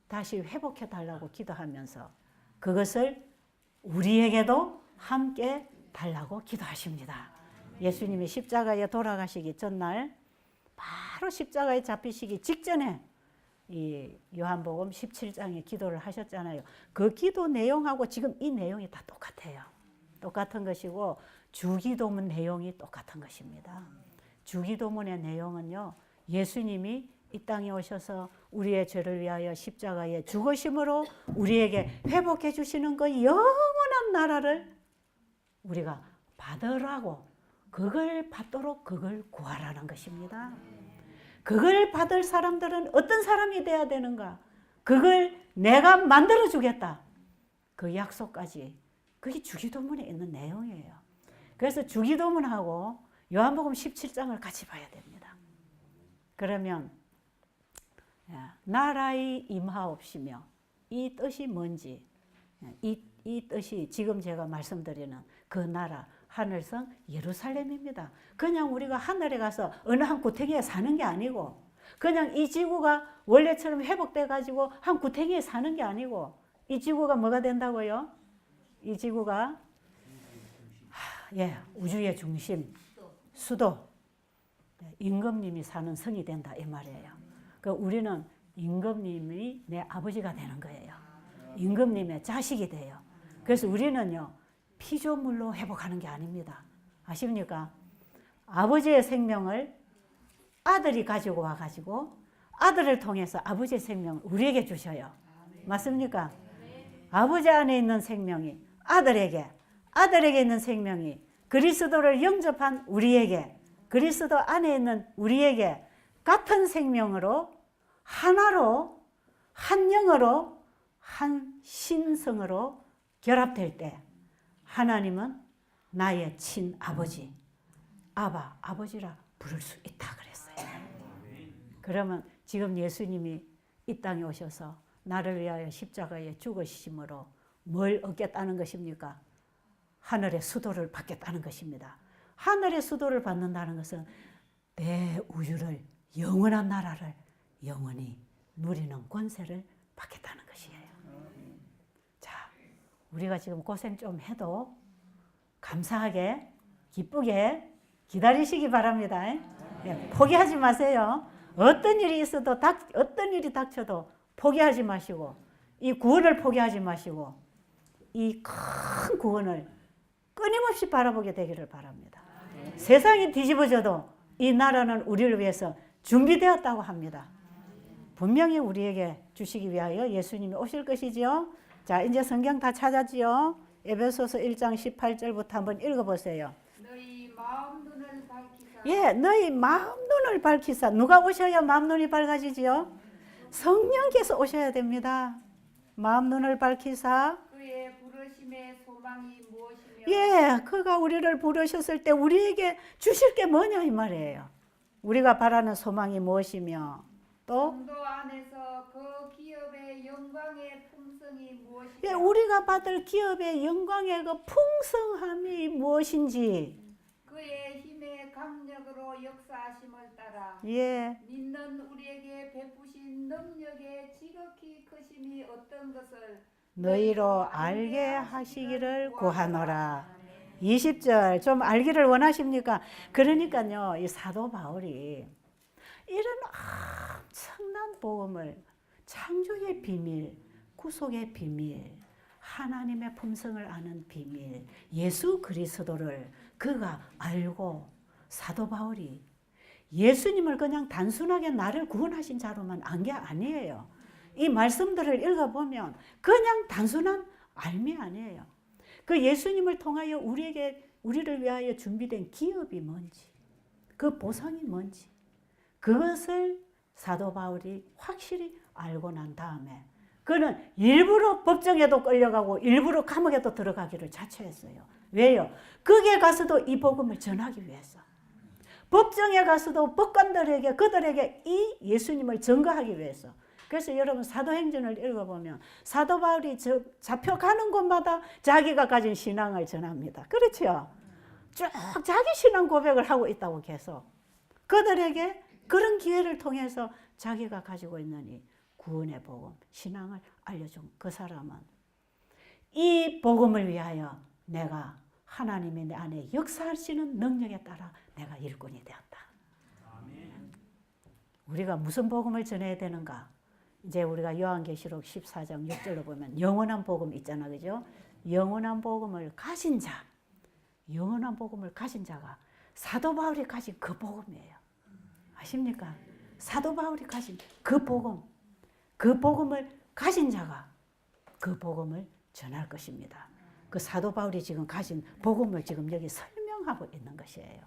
다시 회복해 달라고 기도하면서 그것을 우리에게도 함께 달라고 기도하십니다. 예수님이 십자가에 돌아가시기 전날 바로 십자가에 잡히시기 직전에 이 요한복음 17장의 기도를 하셨잖아요. 그 기도 내용하고 지금 이 내용이 다 똑같아요. 똑같은 것이고 주기도문 내용이 똑같은 것입니다. 주기도문의 내용은요, 예수님이 이 땅에 오셔서 우리의 죄를 위하여 십자가에 죽으심으로 우리에게 회복해 주시는 그 영원한 나라를 우리가 받으라고, 그걸 받도록 그걸 구하라는 것입니다. 그걸 받을 사람들은 어떤 사람이 돼야 되는가? 그걸 내가 만들어 주겠다. 그 약속까지, 그게 주기도문에 있는 내용이에요. 그래서 주기도문하고 요한복음 17장을 같이 봐야 됩니다. 그러면 나라의 임하옵시며, 이 뜻이 뭔지, 이 뜻이 지금 제가 말씀드리는 그 나라, 하늘성 예루살렘입니다. 그냥 우리가 하늘에 가서 어느 한 구탱이에 사는 게 아니고, 그냥 이 지구가 원래처럼 회복돼 가지고 한 구탱이에 사는 게 아니고, 이 지구가 뭐가 된다고요? 이 지구가 우주의 중심, 수도, 임금님이 사는 성이 된다 이 말이에요. 그 우리는 임금님이 내 아버지가 되는 거예요. 임금님의 자식이 돼요. 그래서 우리는요 피조물로 회복하는 게 아닙니다. 아십니까? 아버지의 생명을 아들이 가지고 와가지고 아들을 통해서 아버지의 생명을 우리에게 주셔요. 맞습니까? 아버지 안에 있는 생명이 아들에게, 아들에게 있는 생명이 그리스도를 영접한 우리에게, 그리스도 안에 있는 우리에게 같은 생명으로 하나로 한 영으로 한 신성으로 결합될 때 하나님은 나의 친아버지, 아바, 아버지라 부를 수 있다 그랬어요. 그러면 지금 예수님이 이 땅에 오셔서 나를 위하여 십자가에 죽으심으로 뭘 얻겠다는 것입니까? 하늘의 수도를 받겠다는 것입니다. 하늘의 수도를 받는다는 것은 내 우주를, 영원한 나라를 영원히 누리는 권세를 받겠다는 것이에요. 자, 우리가 지금 고생 좀 해도 감사하게, 기쁘게 기다리시기 바랍니다. 포기하지 마세요. 어떤 일이 있어도, 어떤 일이 닥쳐도 포기하지 마시고, 이 구원을 포기하지 마시고, 이 큰 구원을 끊임없이 바라보게 되기를 바랍니다. 세상이 뒤집어져도 이 나라는 우리를 위해서 준비되었다고 합니다. 분명히 우리에게 주시기 위하여 예수님이 오실 것이지요. 자, 이제 성경 다 찾았지요. 에베소서 1장 18절부터 한번 읽어보세요. 너희 마음 눈을 밝히사. 예, 너희 마음 눈을 밝히사. 누가 오셔야 마음 눈이 밝아지지요? 성령께서 오셔야 됩니다. 마음 눈을 밝히사. 그의 부르심의 소망이 무엇이며 예, 그가 우리를 부르셨을 때 우리에게 주실 게 뭐냐 이 말이에요. 우리가 바라는 소망이 무엇이며 또 성도 안에서 그 기업의 영광의 풍성이 무엇이며 예, 우리가 받을 기업의 영광의 그 풍성함이 무엇인지 그의 힘의 강력으로 역사하심을 따라 예, 믿는 우리에게 베푸신 능력의 지극히 크심이 어떤 것을 너희로 알게 하시기를 구하노라. 20절 좀 알기를 원하십니까? 그러니까요, 이 사도 바울이 이런 엄청난 복음을 창조의 비밀, 구속의 비밀, 하나님의 품성을 아는 비밀, 예수 그리스도를 그가 알고 사도 바울이 예수님을 그냥 단순하게 나를 구원하신 자로만 안 게 아니에요. 이 말씀들을 읽어보면 그냥 단순한 알미 아니에요. 그 예수님을 통하여 우리를 위하여 준비된 기업이 뭔지, 그 보상이 뭔지, 그것을 사도 바울이 확실히 알고 난 다음에 그는 일부러 법정에도 끌려가고 일부러 감옥에도 들어가기를 자처했어요. 왜요? 거기에 가서도 이 복음을 전하기 위해서. 법정에 가서도 법관들에게 그들에게 이 예수님을 증거하기 위해서. 그래서 여러분 사도행전을 읽어보면 사도 바울이 잡혀가는 곳마다 자기가 가진 신앙을 전합니다. 그렇죠? 쭉 자기 신앙 고백을 하고 있다고 계속. 그들에게 그런 기회를 통해서 자기가 가지고 있는 이 구원의 복음, 신앙을 알려준 그 사람은 이 복음을 위하여 내가 하나님이 내 안에 역사하시는 능력에 따라 내가 일꾼이 되었다. 우리가 무슨 복음을 전해야 되는가? 이제 우리가 요한계시록 14장 6절로 보면 영원한 복음 있잖아, 그죠? 영원한 복음을 가진 자, 영원한 복음을 가진 자가 사도 바울이 가진 그 복음이에요. 아십니까? 사도 바울이 가진 그 복음을 가진 자가 그 복음을 전할 것입니다. 그 사도 바울이 지금 가진 복음을 지금 여기 설명하고 있는 것이에요.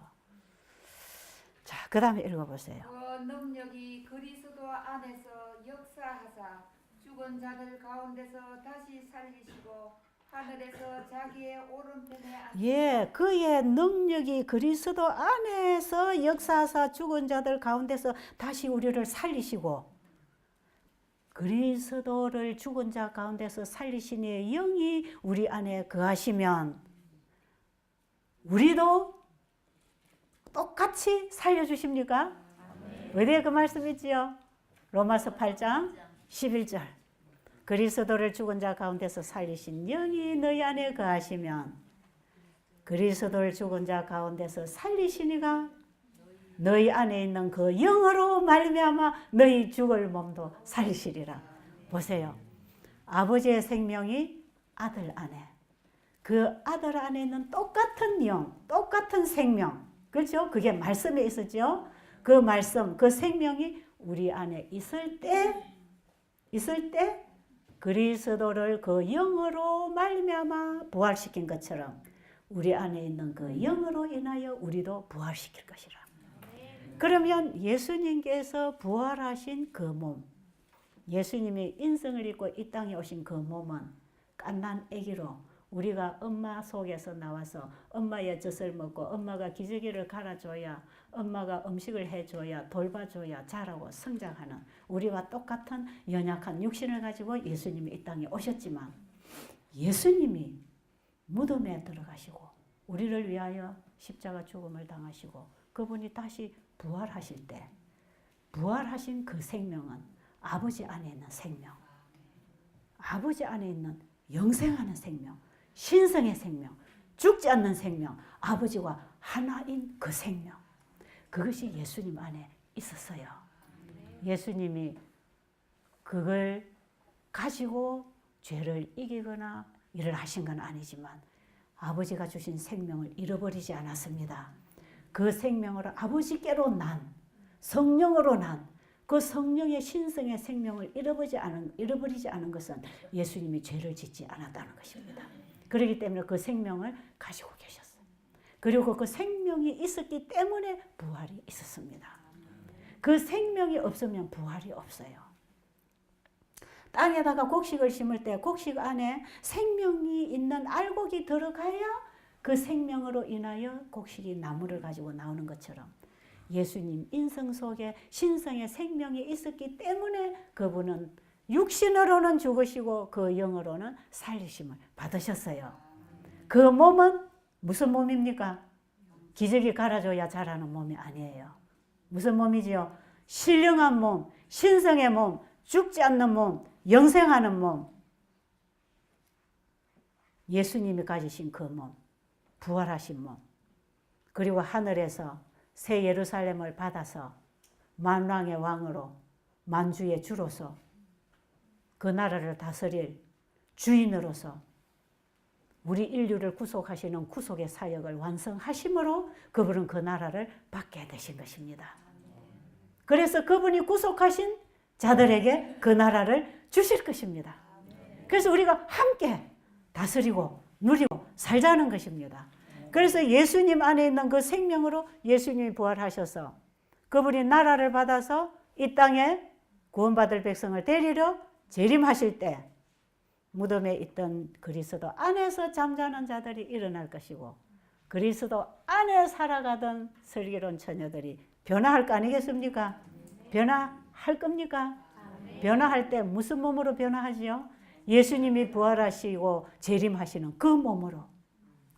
자, 그 다음에 읽어보세요. 그 능력이 그리스도 안에서 역사하사 죽은 자들 가운데서 다시 살리시고 하늘에서 자기의 오른편에 앉히사. 예, 그의 능력이 그리스도 안에서 역사하사 죽은 자들 가운데서 다시 우리를 살리시고 그리스도를 죽은 자 가운데서 살리시니 영이 우리 안에 거하시면 우리도 똑같이 살려주십니까? 어디에 그 말씀 있지요? 로마서 8장 11절. 그리스도를 죽은 자 가운데서 살리신 영이 너희 안에 거하시면 그리스도를 죽은 자 가운데서 살리시니가 너희 안에 있는 그 영으로 말미암아 너희 죽을 몸도 살리시리라. 보세요. 아버지의 생명이 아들 안에, 그 아들 안에 있는 똑같은 영, 똑같은 생명, 그렇죠? 그게 말씀에 있었죠. 그 말씀, 그 생명이 우리 안에 있을 때 그리스도를 그 영으로 말미암아 부활시킨 것처럼 우리 안에 있는 그 영으로 인하여 우리도 부활시킬 것이라. 그러면 예수님께서 부활하신 그 몸, 예수님이 인성을 입고 이 땅에 오신 그 몸은 갓난 아기로 우리가 엄마 속에서 나와서 엄마의 젖을 먹고 엄마가 기저귀를 갈아줘야 엄마가 음식을 해줘야 돌봐줘야 자라고 성장하는 우리와 똑같은 연약한 육신을 가지고 예수님이 이 땅에 오셨지만 예수님이 무덤에 들어가시고 우리를 위하여 십자가 죽음을 당하시고 그분이 다시 부활하실 때 부활하신 그 생명은 아버지 안에 있는 생명, 아버지 안에 있는 영생하는 생명, 신성의 생명, 죽지 않는 생명, 아버지와 하나인 그 생명, 그것이 예수님 안에 있었어요. 예수님이 그걸 가지고 죄를 이기거나 일을 하신 건 아니지만 아버지가 주신 생명을 잃어버리지 않았습니다. 그 생명으로 아버지께로 난 성령으로 난 그 성령의 신성의 생명을 잃어버리지 않은 것은 예수님이 죄를 짓지 않았다는 것입니다. 그렇기 때문에 그 생명을 가지고 계셨어요. 그리고 그 생명이 있었기 때문에 부활이 있었습니다. 그 생명이 없으면 부활이 없어요. 땅에다가 곡식을 심을 때 곡식 안에 생명이 있는 알곡이 들어가야 그 생명으로 인하여 곡식이 나무를 가지고 나오는 것처럼 예수님 인성 속에 신성의 생명이 있었기 때문에 그분은 육신으로는 죽으시고 그 영으로는 살리심을 받으셨어요. 그 몸은 무슨 몸입니까? 기저귀 갈아줘야 자라는 몸이 아니에요. 무슨 몸이지요? 신령한 몸, 신성의 몸, 죽지 않는 몸, 영생하는 몸. 예수님이 가지신 그 몸, 부활하신 몸. 그리고 하늘에서 새 예루살렘을 받아서 만왕의 왕으로 만주의 주로서 그 나라를 다스릴 주인으로서 우리 인류를 구속하시는 구속의 사역을 완성하심으로 그분은 그 나라를 받게 되신 것입니다. 그래서 그분이 구속하신 자들에게 그 나라를 주실 것입니다. 그래서 우리가 함께 다스리고 누리고 살자는 것입니다. 그래서 예수님 안에 있는 그 생명으로 예수님이 부활하셔서 그분이 나라를 받아서 이 땅에 구원받을 백성을 데리러 재림하실 때 무덤에 있던 그리스도 안에서 잠자는 자들이 일어날 것이고 그리스도 안에 살아가던 슬기로운 처녀들이 변화할 거 아니겠습니까? 변화할 겁니까? 변화할 때 무슨 몸으로 변화하지요? 예수님이 부활하시고 재림하시는 그 몸으로,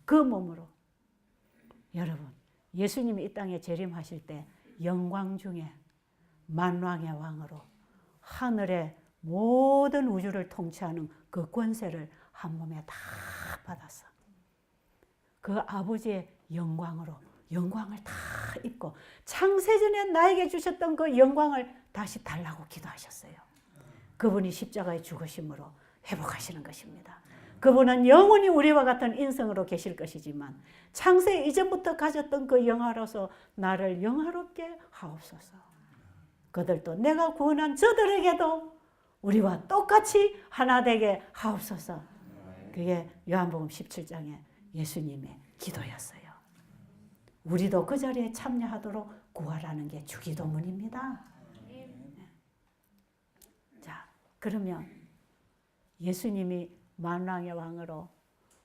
그 몸으로. 여러분, 예수님이 이 땅에 재림하실 때 영광 중에 만왕의 왕으로 하늘의 모든 우주를 통치하는 그 권세를 한 몸에 다 받았어. 그 아버지의 영광으로 영광을 다 입고 창세전에 나에게 주셨던 그 영광을 다시 달라고 기도하셨어요. 그분이 십자가의 죽으심으로 회복하시는 것입니다. 그분은 영원히 우리와 같은 인성으로 계실 것이지만 창세 이전부터 가졌던 그 영화로서 나를 영화롭게 하옵소서. 그들도 내가 구원한 저들에게도 우리와 똑같이 하나 되게 하옵소서. 그게 요한복음 17장에 예수님의 기도였어요. 우리도 그 자리에 참여하도록 구하라는 게 주기도문입니다. 자, 그러면 예수님이 만왕의 왕으로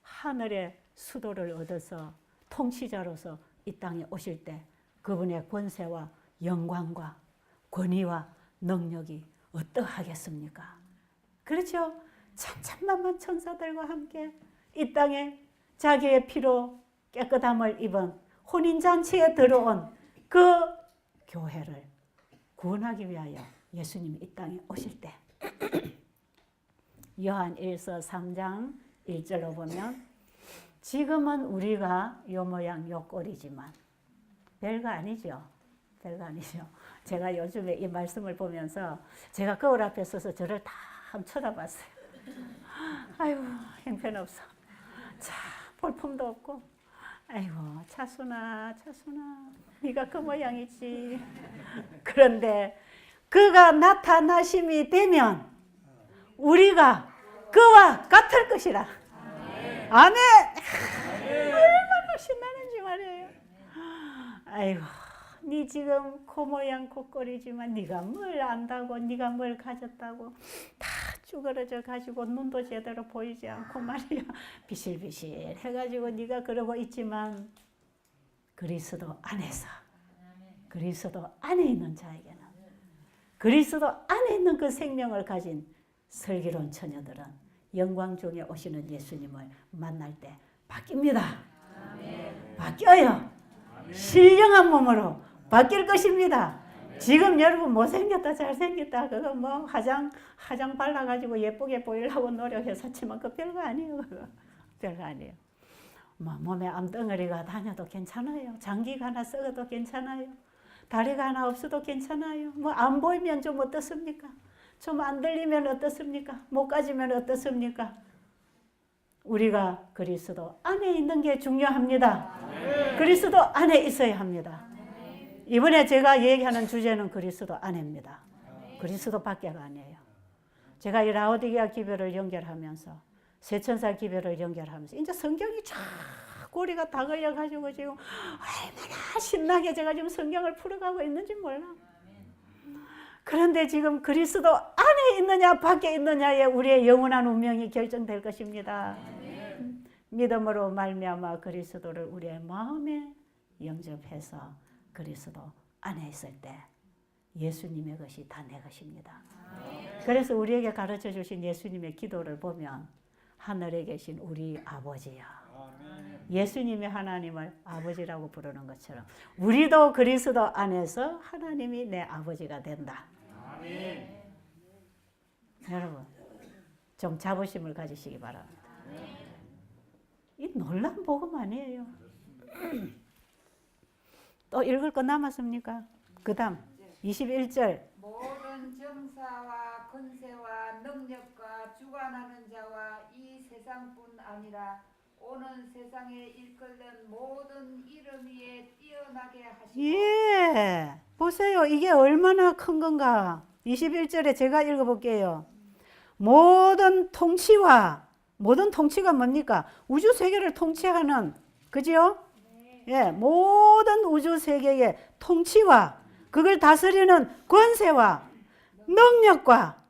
하늘의 수도를 얻어서 통치자로서 이 땅에 오실 때 그분의 권세와 영광과 권위와 능력이 어떠하겠습니까? 그렇죠? 천천만만 천사들과 함께 이 땅에 자기의 피로 깨끗함을 입은 혼인잔치에 들어온 그 교회를 구원하기 위하여 예수님이 이 땅에 오실 때 요한 1서 3장 1절로 보면 지금은 우리가 요 모양 요 꼴이지만 별거 아니죠. 별거 아니죠. 제가 요즘에 이 말씀을 보면서 제가 거울 앞에 서서 저를 다 한번 쳐다봤어요. 아이고 형편없어. 자 볼품도 없고 아이고 차순아 네가 그 모양이지. 그런데 그가 나타나심이 되면 우리가 그와 같을 것이라. 아멘. 얼마나 신나는지 말이에요. 아이고 네 지금 코 모양 콧걸이지만 네가 뭘 안다고, 네가 뭘 가졌다고 다 쭈그러져 가지고 눈도 제대로 보이지 않고 말이야 비실비실 해가지고 네가 그러고 있지만 그리스도 안에서, 그리스도 안에 있는 자에게는, 그리스도 안에 있는 그 생명을 가진 슬기로운 처녀들은 영광 중에 오시는 예수님을 만날 때 바뀝니다. 바뀌어요. 신령한 몸으로 바뀔 것입니다. 지금 여러분 못생겼다 잘생겼다 그거 뭐 화장 발라가지고 예쁘게 보이려고 노력해서 치면 그 별거 아니에요. 그거 별거 아니에요. 뭐 몸에 암덩어리가 다녀도 괜찮아요. 장기가 하나 썩어도 괜찮아요. 다리가 하나 없어도 괜찮아요. 뭐 안 보이면 좀 어떻습니까? 좀 안 들리면 어떻습니까? 못 가지면 어떻습니까? 우리가 그리스도 안에 있는 게 중요합니다. 그리스도 안에 있어야 합니다. 이번에 제가 얘기하는 주제는 그리스도 안에입니다. 그리스도 밖에가 아니에요. 제가 이 라오디게아 기별을 연결하면서 세천사 기별을 연결하면서 이제 성경이 쫙 꼬리가 다 걸려가지고 지금 얼마나 신나게 제가 지금 성경을 풀어가고 있는지 몰라. 그런데 지금 그리스도 안에 있느냐 밖에 있느냐에 우리의 영원한 운명이 결정될 것입니다. 믿음으로 말미암아 그리스도를 우리의 마음에 영접해서 그리스도 안에 있을 때 예수님의 것이 다 내 것입니다. 그래서 우리에게 가르쳐 주신 예수님의 기도를 보면 하늘에 계신 우리 아버지여, 예수님이 하나님을 아버지라고 부르는 것처럼 우리도 그리스도 안에서 하나님이 내 아버지가 된다. 여러분 좀 자부심을 가지시기 바랍니다. 이 놀라운 복음 아니에요. 또 읽을 거 남았습니까? 그 다음 21절 모든 정사와 권세와 능력과 주관하는 자와 이 세상뿐 아니라 오는 세상에 일컬는 모든 이름 위에 뛰어나게 하시고. 예, 보세요. 이게 얼마나 큰 건가. 21절에 제가 읽어볼게요. 모든 통치와, 모든 통치가 뭡니까? 우주 세계를 통치하는, 그죠? 예, 모든 우주 세계의 통치와 그걸 다스리는 권세와 능력과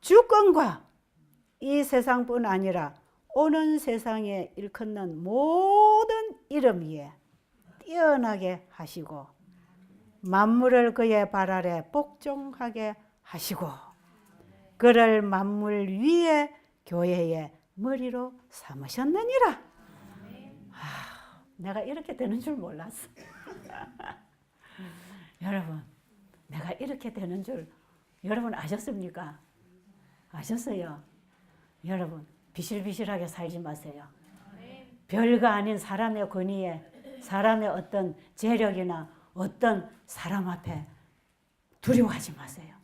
주권과 이 세상뿐 아니라 오는 세상에 일컫는 모든 이름 위에 뛰어나게 하시고 만물을 그의 발 아래 복종하게 하시고 그를 만물 위에 교회의 머리로 삼으셨느니라. 내가 이렇게 되는 줄 몰랐어. 여러분, 내가 이렇게 되는 줄 여러분 아셨습니까? 아셨어요? 여러분, 비실비실하게 살지 마세요. 별거 아닌 사람의 권위에, 사람의 어떤 재력이나 어떤 사람 앞에 두려워하지 마세요.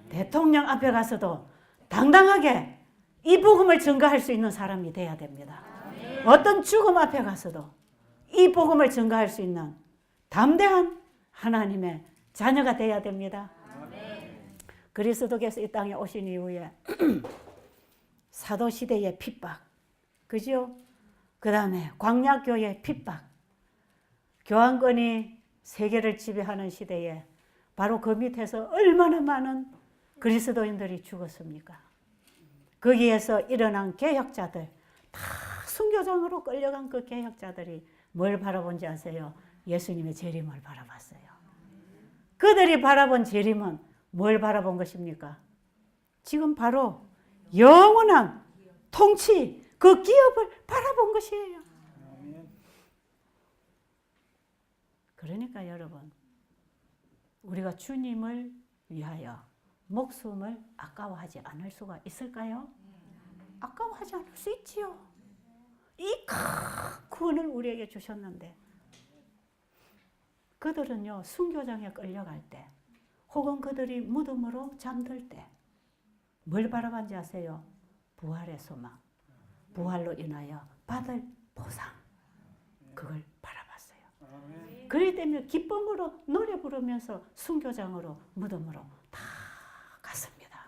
대통령 앞에 가서도 당당하게 이 복음을 증거할 수 있는 사람이 돼야 됩니다. 어떤 죽음 앞에 가서도 이 복음을 증거할 수 있는 담대한 하나님의 자녀가 돼야 됩니다. 그리스도께서 이 땅에 오신 이후에 사도시대의 핍박, 그죠? 그 다음에 광야교의 핍박, 교황권이 세계를 지배하는 시대에 바로 그 밑에서 얼마나 많은 그리스도인들이 죽었습니까? 거기에서 일어난 개혁자들, 다 순교장으로 끌려간 그 개혁자들이 뭘 바라본지 아세요? 예수님의 재림을 바라봤어요. 그들이 바라본 재림은 뭘 바라본 것입니까? 지금 바로 영원한 통치, 그 기업을 바라본 것이에요. 그러니까 여러분, 우리가 주님을 위하여 목숨을 아까워하지 않을 수가 있을까요? 아까워하지 않을 수 있지요. 이 큰 구원을 우리에게 주셨는데 그들은요 순교장에 끌려갈 때 혹은 그들이 무덤으로 잠들 때 뭘 바라봤는지 아세요? 부활의 소망, 부활로 인하여 받을 보상, 그걸 바라봤어요. 그렇기 때문에 기쁨으로 노래 부르면서 순교장으로 무덤으로 다 갔습니다.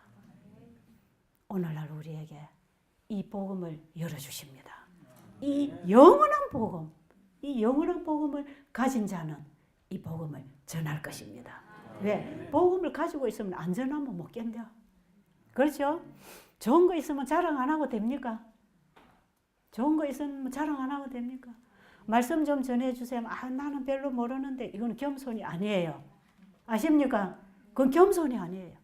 오늘날 우리에게 이 복음을 열어주십니다. 이 영원한 복음, 이 영원한 복음을 가진 자는 이 복음을 전할 것입니다. 왜? 복음을 가지고 있으면 안전하면 못 견뎌. 그렇죠? 좋은 거 있으면 자랑 안 하고 됩니까? 좋은 거 있으면 자랑 안 하고 됩니까? 말씀 좀 전해주세요. 나는 별로 모르는데 이건 겸손이 아니에요. 아십니까? 그건 겸손이 아니에요.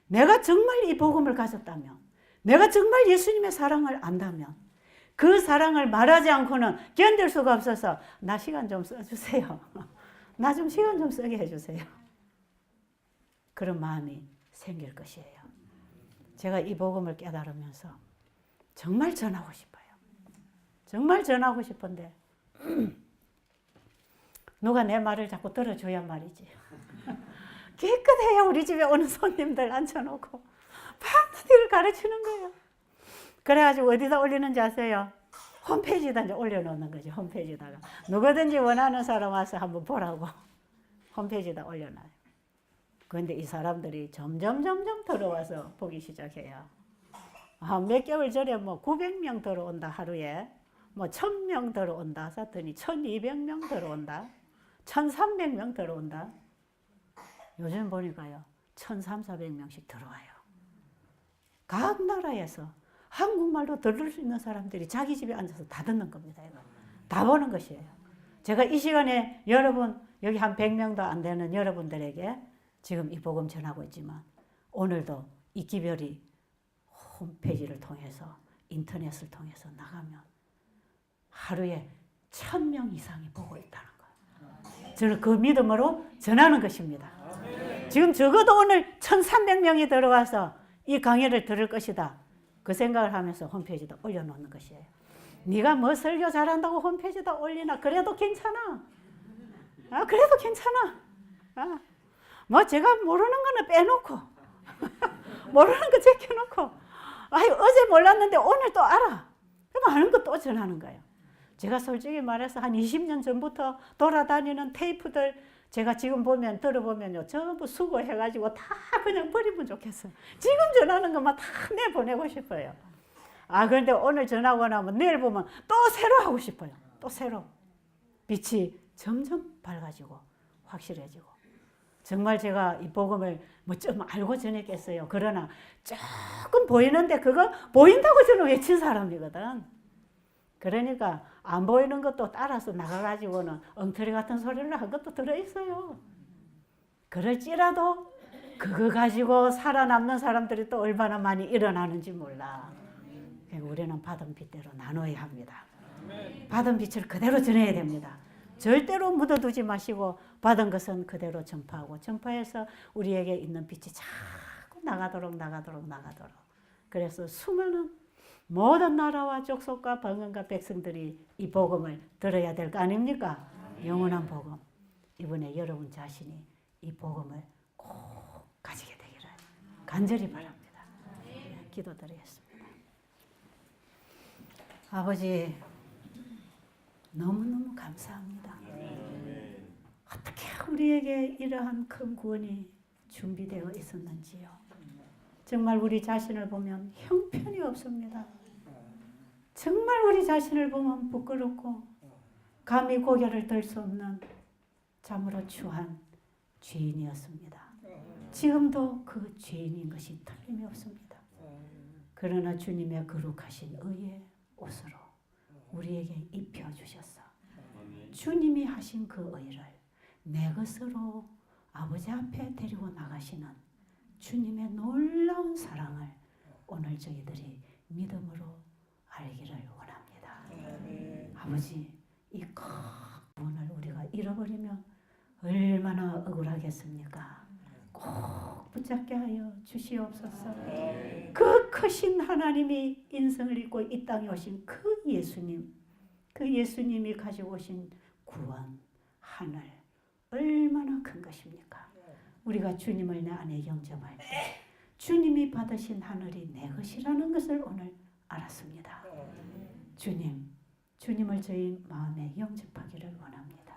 내가 정말 이 복음을 가졌다면, 내가 정말 예수님의 사랑을 안다면 그 사랑을 말하지 않고는 견딜 수가 없어서 나 시간 좀 써주세요. 나 좀 시간 좀 쓰게 해주세요. 그런 마음이 생길 것이에요. 제가 이 복음을 깨달으면서 정말 전하고 싶어요. 정말 전하고 싶은데 누가 내 말을 자꾸 들어줘야 말이지. 깨끗해요. 우리 집에 오는 손님들 앉혀놓고 밤낮을 가르치는 거예요. 그래가지고 어디다 올리는지 아세요? 홈페이지에다 이제 올려놓는 거죠. 홈페이지에다가 누구든지 원하는 사람 와서 한번 보라고 홈페이지에다 올려놔요. 그런데 이 사람들이 점점 들어와서 보기 시작해요. 몇 개월 전에 900명 들어온다 하루에, 1000명 들어온다 했더니 1200명 들어온다, 1300명 들어온다. 요즘 보니까요 1300~1400명씩 들어와요. 각 나라에서 한국말로 들을 수 있는 사람들이 자기 집에 앉아서 다 듣는 겁니다. 이거. 다 보는 것이에요. 제가 이 시간에 여러분, 여기 한 100명도 안 되는 여러분들에게 지금 이 복음 전하고 있지만 오늘도 이 기별이 홈페이지를 통해서 인터넷을 통해서 나가면 하루에 1000명 이상이 보고 있다는 거예요. 저는 그 믿음으로 전하는 것입니다. 지금 적어도 오늘 1300명이 들어와서 이 강의를 들을 것이다. 그 생각을 하면서 홈페이지에다 올려놓는 것이에요. 네가 뭐 설교 잘한다고 홈페이지에다 올리나? 그래도 괜찮아. 그래도 괜찮아. 제가 모르는 거는 빼놓고 모르는 거 제껴놓고 어제 몰랐는데 오늘 또 알아. 그럼 아는 거 또 전하는 거예요. 제가 솔직히 말해서 한 20년 전부터 돌아다니는 테이프들 제가 지금 들어보면요 전부 수거해가지고 다 그냥 버리면 좋겠어요. 지금 전하는 것만 다 내보내고 싶어요. 그런데 오늘 전하고 나면 내일 보면 또 새로 하고 싶어요. 또 새로. 빛이 점점 밝아지고 확실해지고. 정말 제가 이 복음을 좀 알고 전했겠어요. 그러나 조금 보이는데 그거 보인다고 저는 외친 사람이거든. 그러니까 안 보이는 것도 따라서 나가가지고는 엉터리 같은 소리를 한 것도 들어있어요. 그럴지라도 그거 가지고 살아남는 사람들이 또 얼마나 많이 일어나는지 몰라. 우리는 받은 빛대로 나눠야 합니다. 받은 빛을 그대로 전해야 됩니다. 절대로 묻어두지 마시고 받은 것은 그대로 전파하고 전파해서 우리에게 있는 빛이 자꾸 나가도록. 그래서 수많은 모든 나라와 족속과 방언과 백성들이 이 복음을 들어야 될 거 아닙니까? 영원한 복음. 이번에 여러분 자신이 이 복음을 꼭 가지게 되기를 간절히 바랍니다. 기도드리겠습니다. 아버지, 너무너무 감사합니다. 어떻게 우리에게 이러한 큰 구원이 준비되어 있었는지요. 정말 우리 자신을 보면 형편이 없습니다. 정말 우리 자신을 보면 부끄럽고 감히 고개를 들 수 없는 참으로 추한 죄인이었습니다. 지금도 그 죄인인 것이 틀림이 없습니다. 그러나 주님의 거룩하신 의의 옷으로 우리에게 입혀주셨어. 주님이 하신 그 의를 내 것으로 아버지 앞에 데리고 나가시는 주님의 놀라운 사랑을 오늘 저희들이 믿음으로 알기를 원합니다. 아버지, 이 큰 구원을 우리가 잃어버리면 얼마나 억울하겠습니까? 꼭 붙잡게 하여 주시옵소서. 그 크신 하나님이 인성을 입고 이 땅에 오신 그 예수님, 그 예수님이 가지고 오신 구원, 하늘 얼마나 큰 것입니까? 우리가 주님을 내 안에 영접할 때 주님이 받으신 하늘이 내 것이라는 것을 오늘 알았습니다. 주님을 저희 마음에 영접하기를 원합니다.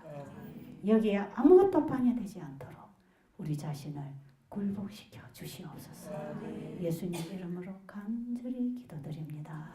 여기에 아무것도 방해되지 않도록 우리 자신을 굴복시켜 주시옵소서. 예수님 이름으로 간절히 기도드립니다.